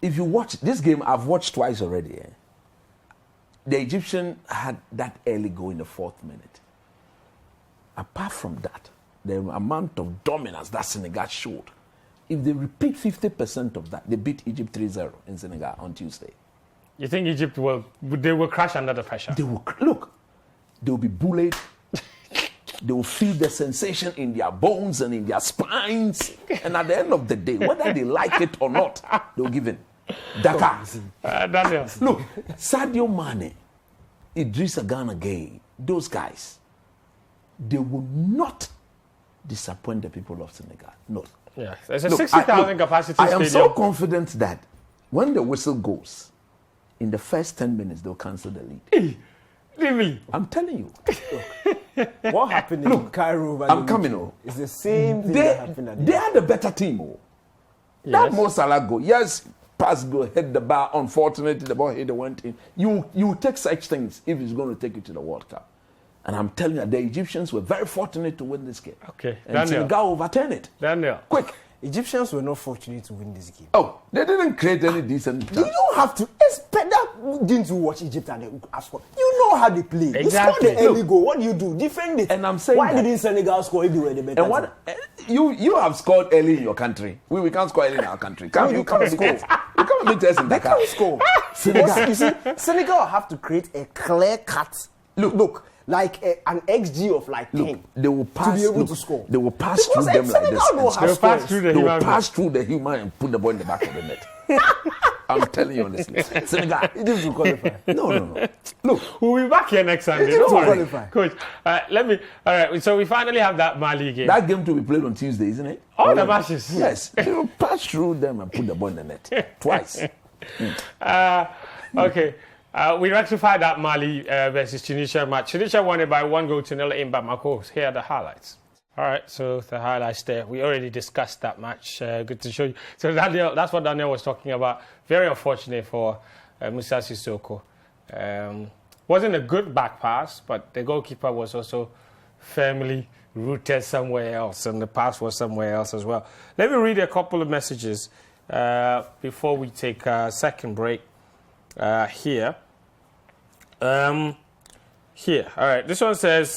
if you watch this game, I've watched twice already. The Egyptian had that early goal in the 4th minute. Apart from that, the amount of dominance that Senegal showed, if they repeat 50% of that, they beat Egypt 3-0 in Senegal on Tuesday. You think Egypt will crash under the pressure? They will be bullied. They will feel the sensation in their bones and in their spines. And at the end of the day, whether they like it or not, they'll give in. Dakar. Daniel. Look, Sadio Mane, Idrissa Gana Gueye, those guys, they will not disappoint the people of Senegal. No. Yeah, there's a 60,000 capacity I stadium. am so confident that when the whistle goes, in the first 10 minutes, they'll cancel the lead. Really? I'm telling you. What happened in Cairo? I'm coming on. It's the same thing that happened at They are the better team. Oh. Yes. That Mo Salah goal. Yes, pass go, hit the bar. Unfortunately, the ball hit the went in. You take such things if it's going to take you to the World Cup. And I'm telling you, the Egyptians were very fortunate to win this game. Okay, and Senegal overturned it. Daniel. Quick. Egyptians were not fortunate to win this game. Oh, they didn't create any decent chance. You don't have to expect that. Didn't you watch Egypt and they score? You know how they play. Exactly. You score the early goal. What do you do? Defend it. And I'm saying why that. didn't Senegal score if they were the better And what you have scored early in your country. We can't score early in our country. You can't score. You can't beat us in They Dakar. can't score. Senegal. You see, Senegal have to create a clear cut. Look. Like an XG of like 10. They will pass to be able to score. They will pass through them like this. They will pass through the They will human. pass through the human and put the ball in the back of the net. I'm telling you honestly. Senegal. Egypt will qualify. No. Look, We'll be back here next Sunday. Egypt Don't will worry. qualify. Coach, all right, so we finally have that Mali game. that game to be played on Tuesday, isn't it? All the matches. Yes. They will pass through them and put the ball in the net. Twice. Okay. We rectified that Mali versus Tunisia match. Tunisia won it by 1-0 in Bamako. Here are the highlights. All right, so the highlights there. We already discussed that match. Good to show you. So Daniel, that's what Daniel was talking about. Very unfortunate for Musa Sissoko. Wasn't a good back pass, but the goalkeeper was also firmly rooted somewhere else, and the pass was somewhere else as well. Let me read a couple of messages before we take a second break. Here. All right. This one says,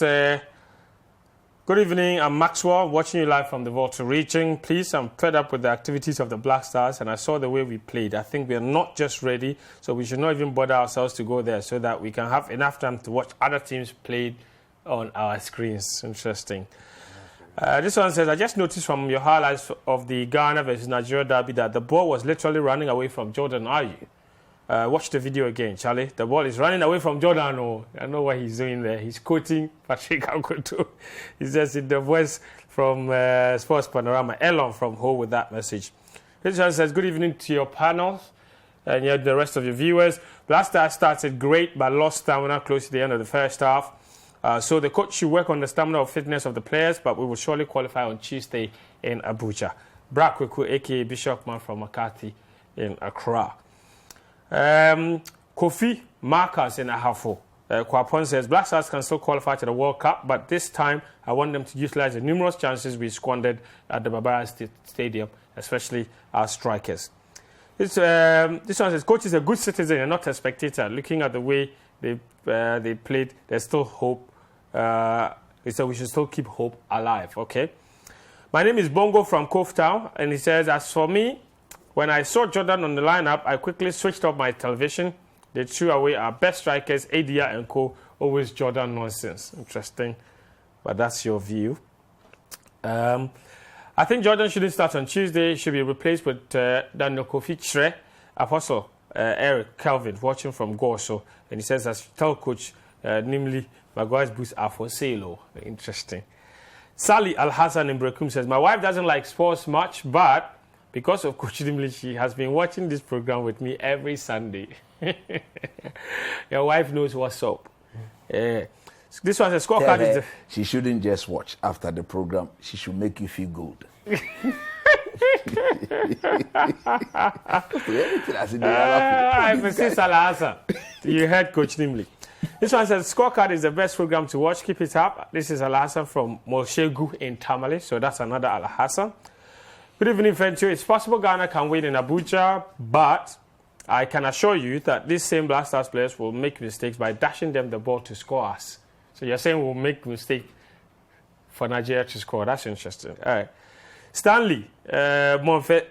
good evening. I'm Maxwell, watching you live from the Volta region. Please, I'm fed up with the activities of the Black Stars, and I saw the way we played. I think we are not just ready, so we should not even bother ourselves to go there so that we can have enough time to watch other teams play on our screens. Interesting. This one says, I just noticed from your highlights of the Ghana versus Nigeria derby that the ball was literally running away from Jordan Ayew. Watch the video again, Charlie. The ball is running away from Jordan. Oh, I know what he's doing there. He's quoting Patrick Akoto. He says in the voice from Sports Panorama. Elon from Ho with that message. This one says, good evening to your panels and the rest of your viewers. Black Stars started great but lost stamina close to the end of the first half. So the coach should work on the stamina or fitness of the players, but we will surely qualify on Tuesday in Abuja. Brakweku, a.k.a. Bishopman from McCarthy in Accra. Kofi Marcus in Ahafo. Kwapon says, Black Stars can still qualify to the World Cup, but this time I want them to utilize the numerous chances we squandered at the Barbara Stadium, especially our strikers. This one says, Coach is a good citizen and not a spectator. Looking at the way they played, there's still hope. He said we should still keep hope alive, okay? My name is Bongo from Cove Town, and he says, as for me, when I saw Jordan on the lineup, I quickly switched off my television. They threw away our best strikers, Adia and co. Always Jordan nonsense. Interesting, but that's your view. I think Jordan shouldn't start on Tuesday. He should be replaced with Daniel Kofi Chre, Apostle Eric Calvin, watching from Gorso. And he says, as tell coach, namely, Maguire's boots are for sale. Interesting. Sally Al-Hassan in Brekum says, my wife doesn't like sports much, but because of Coach Dimli, she has been watching this program with me every Sunday. Your wife knows what's up. This one says, Scorecard is the... She shouldn't just watch after the program. She should make you feel good. I persist, Al-Hassan. You heard Coach Dimli. This one says, Scorecard is the best program to watch. Keep it up. This is Al-Hassan from Molshegu in Tamale. So that's another Al-Hassan. Good evening, Fentu. It's possible Ghana can win in Abuja, but I can assure you that these same Black Stars players will make mistakes by dashing them the ball to score us. So you're saying we'll make mistake for Nigeria to score. That's interesting. All right. Stanley Monfesefe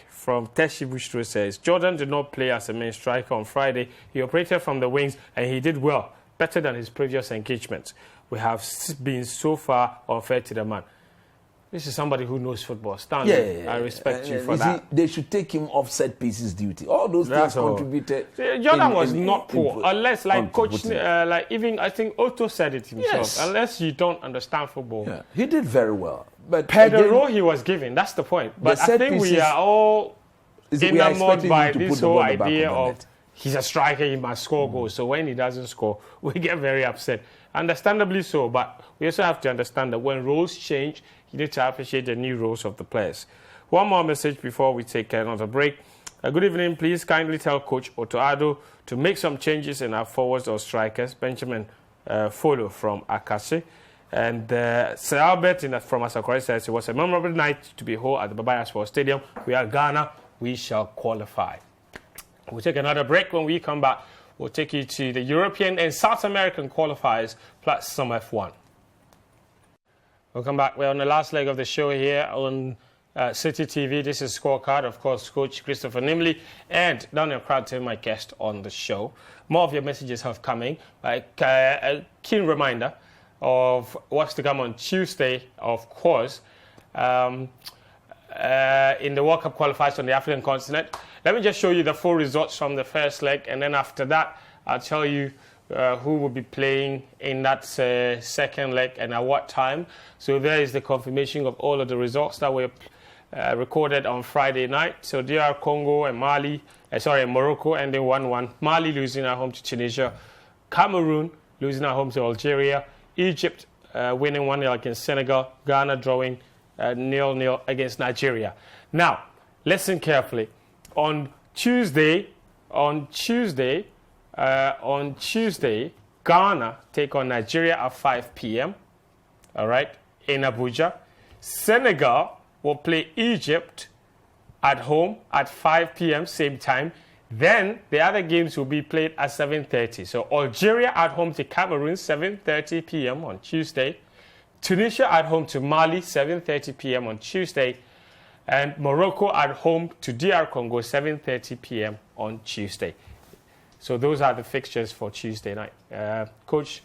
from Teshibushro says, Jordan did not play as a main striker on Friday. He operated from the wings and he did well, better than his previous engagements. We have been so far unfair to the man. This is somebody who knows football. Stanley, I respect you for that. They should take him off set pieces duty. All those things contributed. Jordan was not poor, unless like coach, like even I think Otto said it himself. Yes. Unless you don't understand football, he did very well. But per the role he was given, that's the point. But I think we are all enamored by this whole idea of he's a striker, he must score goals. So when he doesn't score, we get very upset. Understandably so, but we also have to understand that when roles change, you need to appreciate the new roles of the players. One more message before we take another break. Good evening. Please kindly tell Coach Otto Addo to make some changes in our forwards or strikers. Benjamin Folo from Akase. And Sir Albert from Asakore says it was a memorable night to behold at the Babaya Sports Stadium. We are Ghana. We shall qualify. We'll take another break. When we come back, we'll take you to the European and South American qualifiers plus some F1. Welcome back. We're on the last leg of the show here on Citi TV. This is Scorecard. Of course, Coach Christopher Nimley and Daniel Croughton, my guest on the show. More of your messages have come in. A keen reminder of what's to come on Tuesday, of course, in the World Cup qualifiers on the African continent. Let me just show you the full results from the first leg, and then after that, I'll tell you who will be playing in that second leg and at what time. So there is the confirmation of all of the results that were recorded on Friday night. So DR Congo and Morocco ending 1-1. Mali losing at home to Tunisia. Cameroon losing at home to Algeria. Egypt winning 1-0 against Senegal. Ghana drawing 0-0 against Nigeria. Now, listen carefully. On Tuesday, Ghana take on Nigeria at 5 p.m. All right, in Abuja. Senegal will play Egypt at home at 5 p.m. same time. Then the other games will be played at 7:30. So Algeria at home to Cameroon 7:30 p.m. on Tuesday. Tunisia at home to Mali 7:30 p.m. on Tuesday. And Morocco at home to DR Congo 7:30 p.m. on Tuesday. So those are the fixtures for Tuesday night. Coach,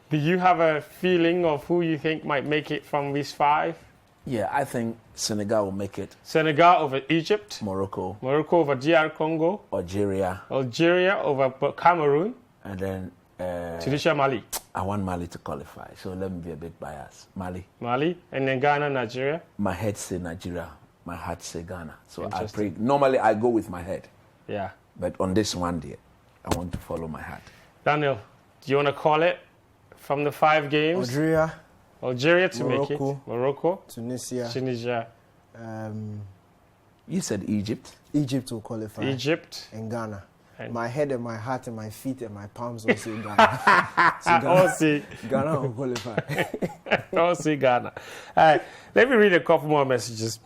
do you have a feeling of who you think might make it from these five? Yeah, I think Senegal will make it. Senegal over Egypt. Morocco over DR Congo. Algeria over Cameroon. And then Tunisia, Mali. I want Mali to qualify, so let me be a bit biased. Mali. And then Ghana, Nigeria. My head say Nigeria. My heart say Ghana. So I pray. Normally I go with my head. Yeah. But on this one day, I want to follow my heart. Daniel, do you want to call it from the 5 games? Algeria to Morocco, make it. Morocco. Tunisia. You said Egypt. Egypt will qualify. Egypt. And Ghana. My head and my heart and my feet and my palms all say Ghana. So Ghana will qualify. All see Ghana. All right. Let me read a couple more messages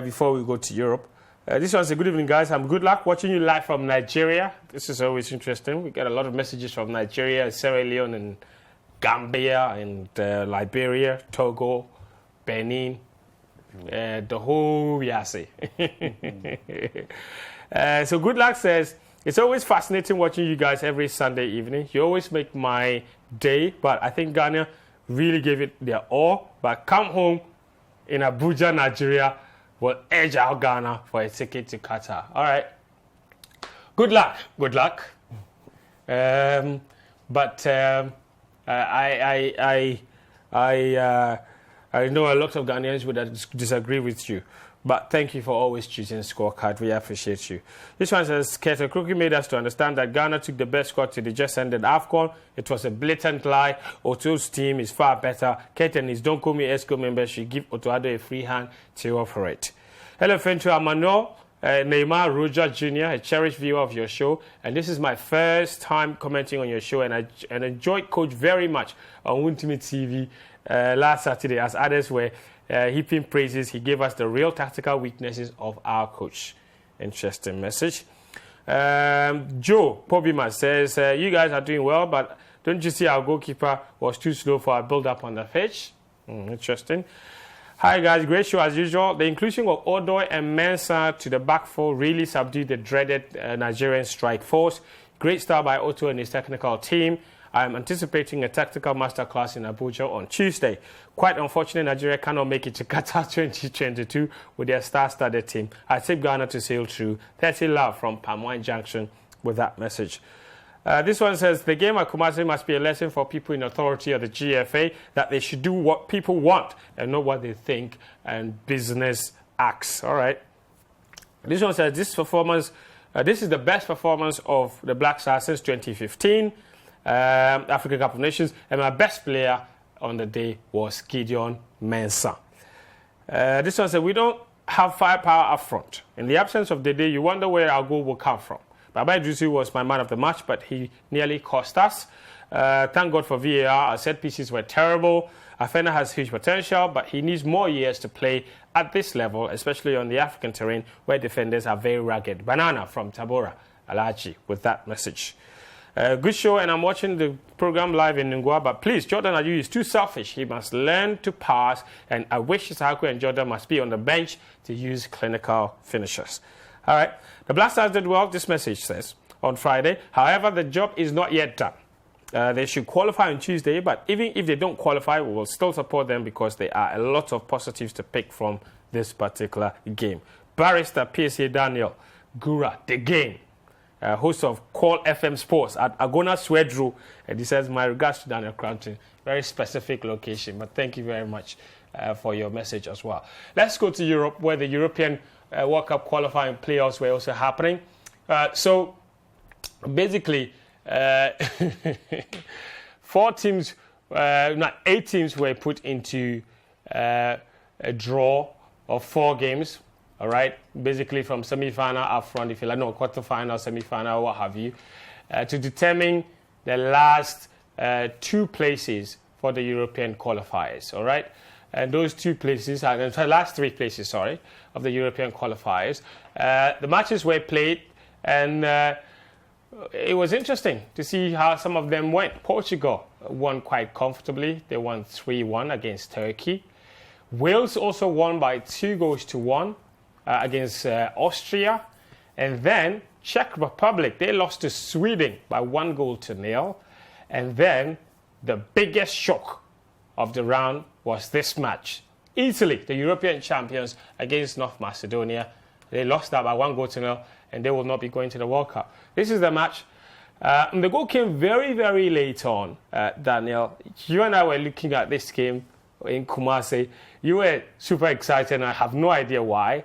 before we go to Europe. This one says, good evening, guys. I'm good luck watching you live from Nigeria. This is always interesting. We get a lot of messages from Nigeria, Sierra Leone, and Gambia, and Liberia, Togo, Benin, the whole Yase. So good luck says, it's always fascinating watching you guys every Sunday evening. You always make my day, but I think Ghana really gave it their all. But come home in Abuja, Nigeria, will edge out Ghana for a ticket to Qatar. All right. Good luck. I know a lot of Ghanaians would disagree with you, but thank you for always choosing Scorecard. We appreciate you. This one says, Keto Crookie made us to understand that Ghana took the best squad to the just ended AFCON. It was a blatant lie. Oto's team is far better. Keto and his Don't Call Me ESCO members should give Otoado a free hand to operate. Hello, Fentu Amano, Neymar Roger Jr., a cherished viewer of your show. And this is my first time commenting on your show, and I enjoyed Coach very much on Ultimate TV last Saturday, as others were heaping praises. He gave us the real tactical weaknesses of our coach. Interesting message. Joe Pobima says, you guys are doing well, but don't you see our goalkeeper was too slow for our build-up on the pitch? Interesting. Hi guys, great show as usual. The inclusion of Odoi and Mensah to the back four really subdued the dreaded Nigerian strike force. Great start by Otto and his technical team. I am anticipating a tactical masterclass in Abuja on Tuesday. Quite unfortunate, Nigeria cannot make it to Qatar 2022 with their star-studded team. I tip Ghana to sail through. 30 love from Palm Junction with that message. This one says, the game at Kumasi must be a lesson for people in authority of the GFA, that they should do what people want and not what they think and business acts. All right. This one says, this is the best performance of the Black Stars since 2015, African Cup of Nations, and my best player on the day was Gideon Mensah. This one says, we don't have firepower up front. In the absence of Dede, you wonder where our goal will come from. Baba Idrisu was my man of the match, but he nearly cost us. Thank God for VAR. Our set pieces were terrible. Afena has huge potential, but he needs more years to play at this level, especially on the African terrain where defenders are very rugged. Banana from Tabora, Alaji, with that message. Good show, and I'm watching the program live in Ngwa, but please, Jordan Ayew is too selfish. He must learn to pass, and I wish Isaku and Jordan must be on the bench to use clinical finishers. All right. The Black Stars did well, this message says, on Friday. However, the job is not yet done. They should qualify on Tuesday, but even if they don't qualify, we will still support them because there are a lot of positives to pick from this particular game. Barrister PSA Daniel Gura, the game, host of Call FM Sports at Agona Swedru, and he says, my regards to Daniel Crampton. Very specific location, but thank you very much for your message as well. Let's go to Europe, where the European World Cup qualifying playoffs were also happening. So basically, 8 teams were put into a draw of 4 games. All right, basically from semi-final up front, if you like, no, quarter-final, semi-final, what have you, to determine the last 2 places for the European qualifiers. All right. And those 2 places, the last 3 places, sorry, of the European qualifiers. The matches were played, and it was interesting to see how some of them went. Portugal won quite comfortably. They won 3-1 against Turkey. Wales also won by 2-1 against Austria. And then Czech Republic, they lost to Sweden by 1-0. And then the biggest shock of the round was this match. Italy, the European champions, against North Macedonia. They lost that by 1-0, and they will not be going to the World Cup. This is the match. And the goal came very, very late on, Daniel. You and I were looking at this game in Kumasi. You were super excited, and I have no idea why.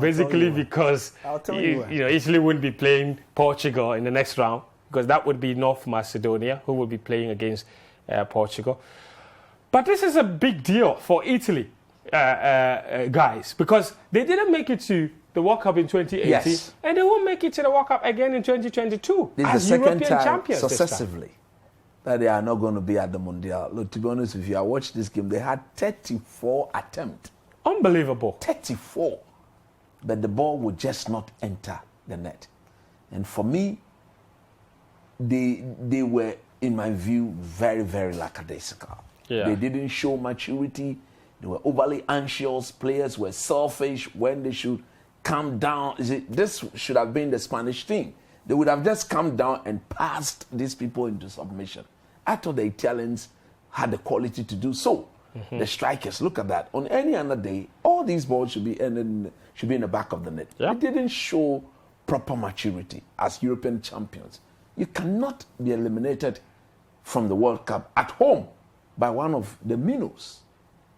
Basically because Italy wouldn't be playing Portugal in the next round, because that would be North Macedonia, who would be playing against Portugal. But this is a big deal for Italy, guys, because they didn't make it to the World Cup in 2018, yes, and they won't make it to the World Cup again in 2022 this as is the second European time champions successively that they are not going to be at the Mundial. Look, to be honest with you, I watched this game. They had 34 attempts. Unbelievable. 34. But the ball would just not enter the net. And for me, they were, in my view, very, very lackadaisical. Yeah. They didn't show maturity. They were overly anxious. Players were selfish when they should calm down. This should have been the Spanish team. They would have just come down and passed these people into submission. I thought the Italians had the quality to do so. Mm-hmm. The strikers, look at that. On any other day, all these balls should be in the back of the net. Yep. They didn't show proper maturity as European champions. You cannot be eliminated from the World Cup at home by one of the minnows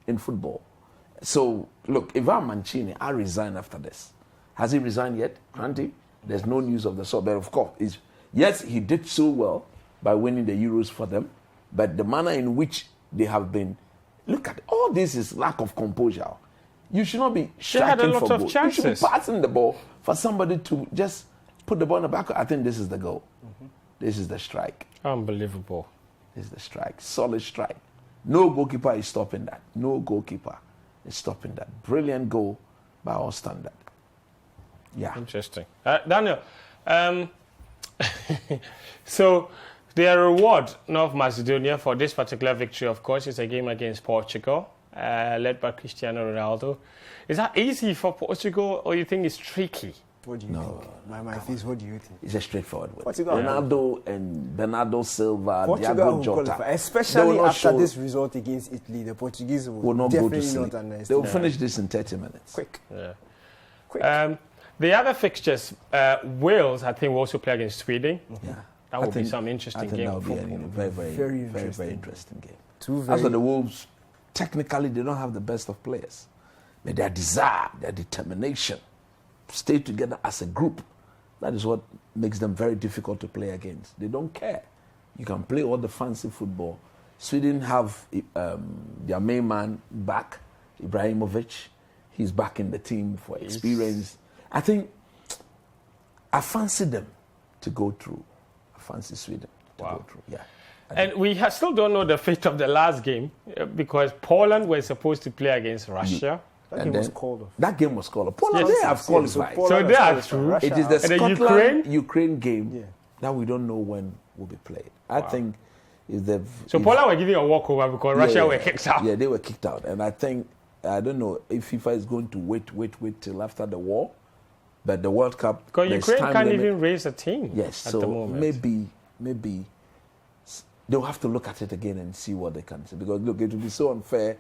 in football. So, look, Ivan Mancini, I resign after this. Has he resigned yet? Andy? There's no news of the sort. But of course, yes, he did so well by winning the Euros for them. But the manner in which they have been, look at it, all this is lack of composure. You should not be striking for goal. You should be passing the ball for somebody to just put the ball in the back. I think this is the goal. Mm-hmm. This is the strike. Unbelievable. This is the strike. Solid strike. No goalkeeper is stopping that. No goalkeeper. is stopping that. Brilliant goal by our standard. Yeah. Interesting. Daniel, so the reward, North Macedonia, for this particular victory, of course, is a game against Portugal, led by Cristiano Ronaldo. Is that easy for Portugal, or you think it's tricky? What do you think? My face, what do you think? It's a straightforward one. Portugal. Ronaldo and Bernardo Silva, Portugal Diego will Jota. qualify, especially after this result against Italy. The Portuguese will not go to definitely sleep. not underestimate. They will finish this in 30 minutes. Quick. Yeah. Quick. The other fixtures, Wales, I think, will also play against Sweden. Yeah. That will be some interesting game. That will be a very interesting game. As for the Wolves, technically, they don't have the best of players. But their desire, their determination, stay together as a group, that is what makes them very difficult to play against. They don't care. You can play all the fancy football. Sweden have their main man back, Ibrahimovic. He's back in the team for experience. I think I fancy them to go through. I fancy Sweden to go through. Yeah. And we still don't know the fate of the last game because Poland were supposed to play against Russia. That game was called off. That game was called off. Poland, they have qualified. So they are through. It is the Scotland-Ukraine game that we don't know when will be played. I think if they've... So Poland were giving a walkover because Russia were kicked out. Yeah, they were kicked out. And I think, I don't know if FIFA is going to wait till after the war. But the World Cup... Because Ukraine can't even raise a team at the moment. Maybe they'll have to look at it again and see what they can say. Because, look, it would be so unfair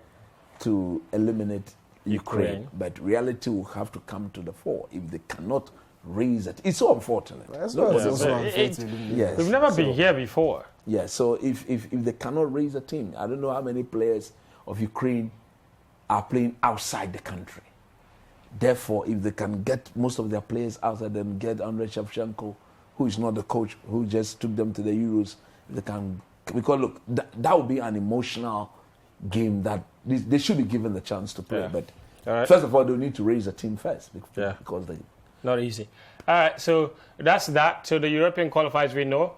to eliminate Ukraine. But reality will have to come to the fore if they cannot raise it. It's so unfortunate. We've never been here before. Yeah, so if they cannot raise a team, I don't know how many players of Ukraine are playing outside the country. Therefore, if they can get most of their players outside and get Andrei Shevchenko, who is not the coach, who just took them to the Euros, they can... Because, look, that would be an emotional game that they should be given the chance to play. But first of all, they need to raise a team first because they... Not easy. All right, so that's that. So the European qualifiers, we know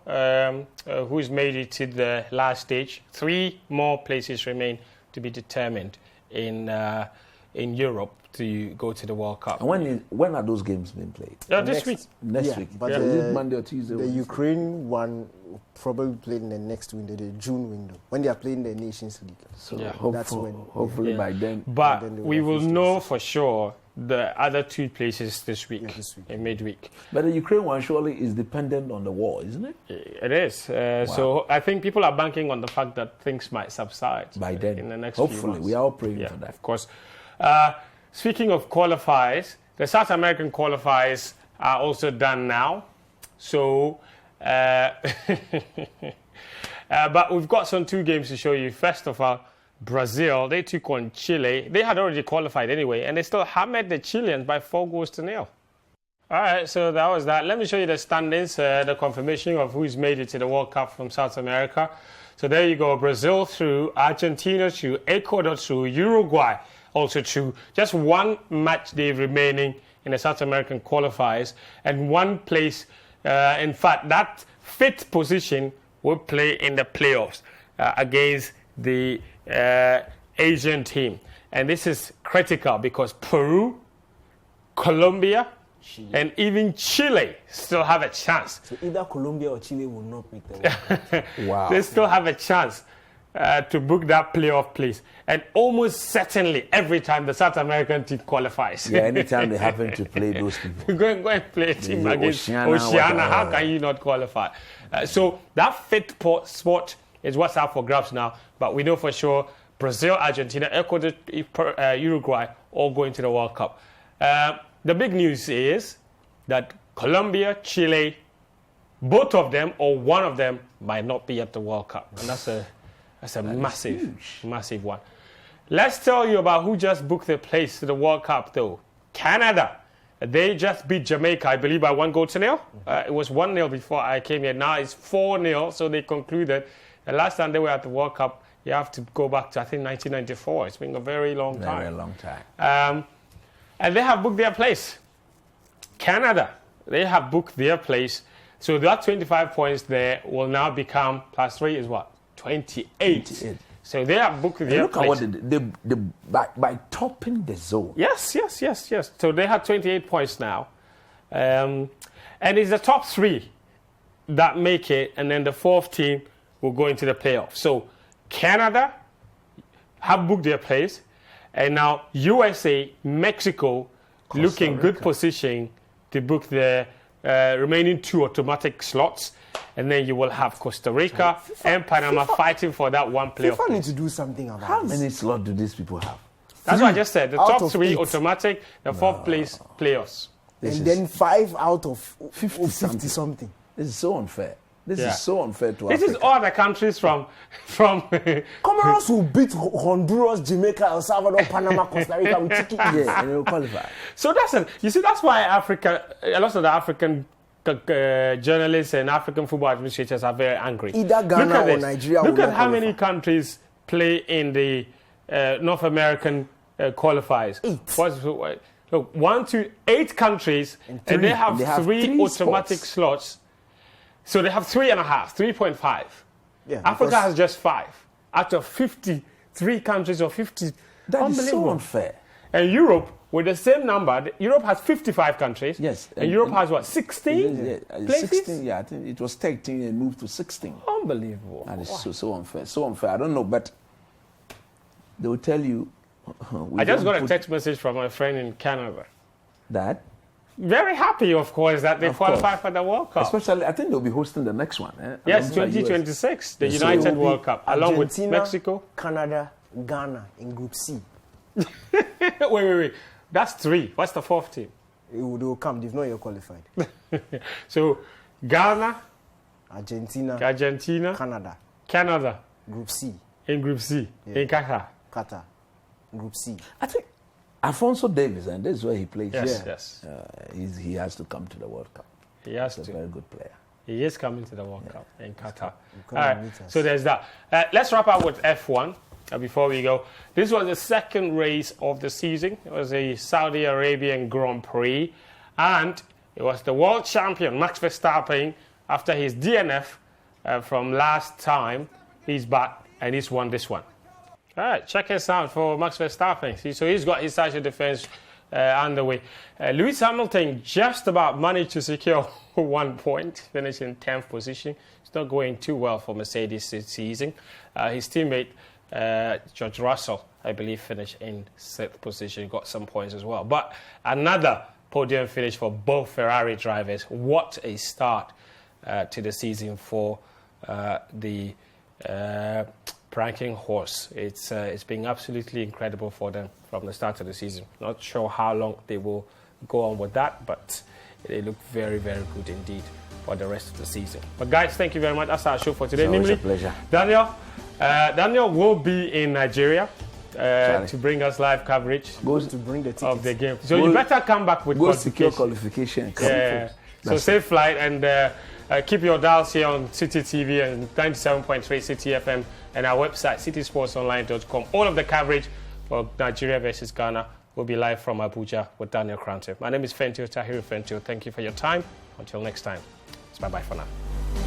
who's made it to the last stage. 3 more places remain to be determined in Europe to go to the World Cup. And when are those games being played? This week. Next week. But is it Monday or Tuesday? The Ukraine one will probably play in the next window, the June window, when they are playing the Nations League. So hopefully by then. But we will know for sure the other 2 places this week, in midweek. But the Ukraine one surely is dependent on the war, isn't it? It is. So I think people are banking on the fact that things might subside by then. In the next few months. Hopefully, we are all praying for that. Of course. Speaking of qualifiers, the South American qualifiers are also done now. So, but we've got some 2 games to show you. First of all, Brazil, they took on Chile. They had already qualified anyway, and they still hammered the Chileans by 4-0. All right, so that was that. Let me show you the standings, the confirmation of who's made it to the World Cup from South America. So there you go, Brazil through, Argentina through, Ecuador through, Uruguay also through. Just 1 match day remaining in the South American qualifiers, and 1 place, in fact, that 5th position will play in the playoffs against the Asian team. And this is critical because Peru, Colombia, and even Chile still have a chance. So either Colombia or Chile will not make the Wow. They still have a chance to book that playoff place. And almost certainly every time the South American team qualifies. Yeah, anytime they happen to play those people. go and play a team against Oceania. How can you not qualify? So that 5th spot is what's up for grabs now. But we know for sure Brazil, Argentina, Ecuador, Uruguay all going to the World Cup. The big news is that Colombia, Chile, both of them or one of them might not be at the World Cup. And that's a massive one. Let's tell you about who just booked their place to the World Cup, though. Canada. They just beat Jamaica, I believe, by 1-0. It was 1-0 before I came here. Now it's 4-0, so they concluded. The last time they were at the World Cup, you have to go back to, I think, 1994. It's been a very long time. Very long time. And they have booked their place. Canada, they have booked their place. So that 25 points there will now become, +3 is what? 28. So they have booked their Look at place. what by topping the zone. Yes. So they have 28 points now. And it's the top 3 that make it, and then the 4th team will go into the playoffs. So Canada have booked their place, and now USA, Mexico, looking good position to book the remaining 2 automatic slots. And then you will have Costa Rica and Panama fighting for that one playoff. FIFA need to do something about How this. many slots do these people have? That's what I just said. The out top of 3 8. automatic, the 4th place playoffs. This And is- then 5 out of 50 50 something. This is so unfair. This Yeah. is so unfair to This Africa. is all the countries from Comoros will beat Honduras, Jamaica, El Salvador, Panama, Costa Rica with chicken. Yeah, and they will qualify. So that's it. You see, that's why a lot of the African journalists and African football administrators are very angry. Either Ghana Look at or this. Nigeria Look will at not how many qualify. countries play in the North American qualifiers. 8. Look, 1 to 8 countries, and they have, they have 3 3 automatic spots. slots. So they have 3.5, 3.5. Yeah, Africa because- has just 5 out of 53 countries or 50. That is so Unbelievable. unfair. And Europe, with the same number, Europe has 55 countries. Yes. And Europe has what, 16 Yeah, places? 16, yeah, I think it was 13 and moved to 16. Unbelievable. That is so unfair. So unfair. I don't know, but they will tell you. I just got a text message from my friend in Canada. that. Very happy, of course, that they Of qualify course. for the World Cup. Especially, I think they'll be hosting the next one. Yes, alongside US. 2026, the Yes, so it United will be World Cup, along with Argentina, Mexico. Canada, Ghana in Group C. Wait. That's 3. What's the 4th team? They will come. They've not yet qualified. So Ghana, Argentina, Canada, Group C. in Group C, Yeah. in Qatar. Qatar, Group C. I think Alfonso Davies, and this is where he plays. Yes. He has to come to the World Cup. He has He's a to. very good player. He is coming to the World Cup in Qatar. All come and right, meet us. so there's that. Let's wrap up with F1 before we go. This was the second race of the season. It was a Saudi Arabian Grand Prix. And it was the world champion, Max Verstappen, after his DNF from last time. He's back and he's won this one. All right, check us out for Max Verstappen. See, so he's got his side of defense underway. Lewis Hamilton just about managed to secure 1 point, finishing 10th position. It's not going too well for Mercedes this season. His teammate, George Russell, I believe, finished in 6th position, got some points as well. But another podium finish for both Ferrari drivers. What a start to the season for the Pranking Horse. It's been absolutely incredible for them from the start of the season. Not sure how long they will go on with that, but they look very, very good indeed for the rest of the season. But guys, thank you very much. That's our show for today. It's always a Namely, pleasure. Daniel will be in Nigeria to bring us live coverage Goes to bring the tickets. of the game. So you better come back with Go secure qualification. qualification. Come Yeah. first. So That's safe flight and keep your dials here on Citi TV and 97.3 Citi FM and our website citisportsonline.com. All of the coverage for Nigeria versus Ghana will be live from Abuja with Daniel Krante. My name is Fentio Tahiru Fentio. Thank you for your time. Until next time, it's bye-bye for now.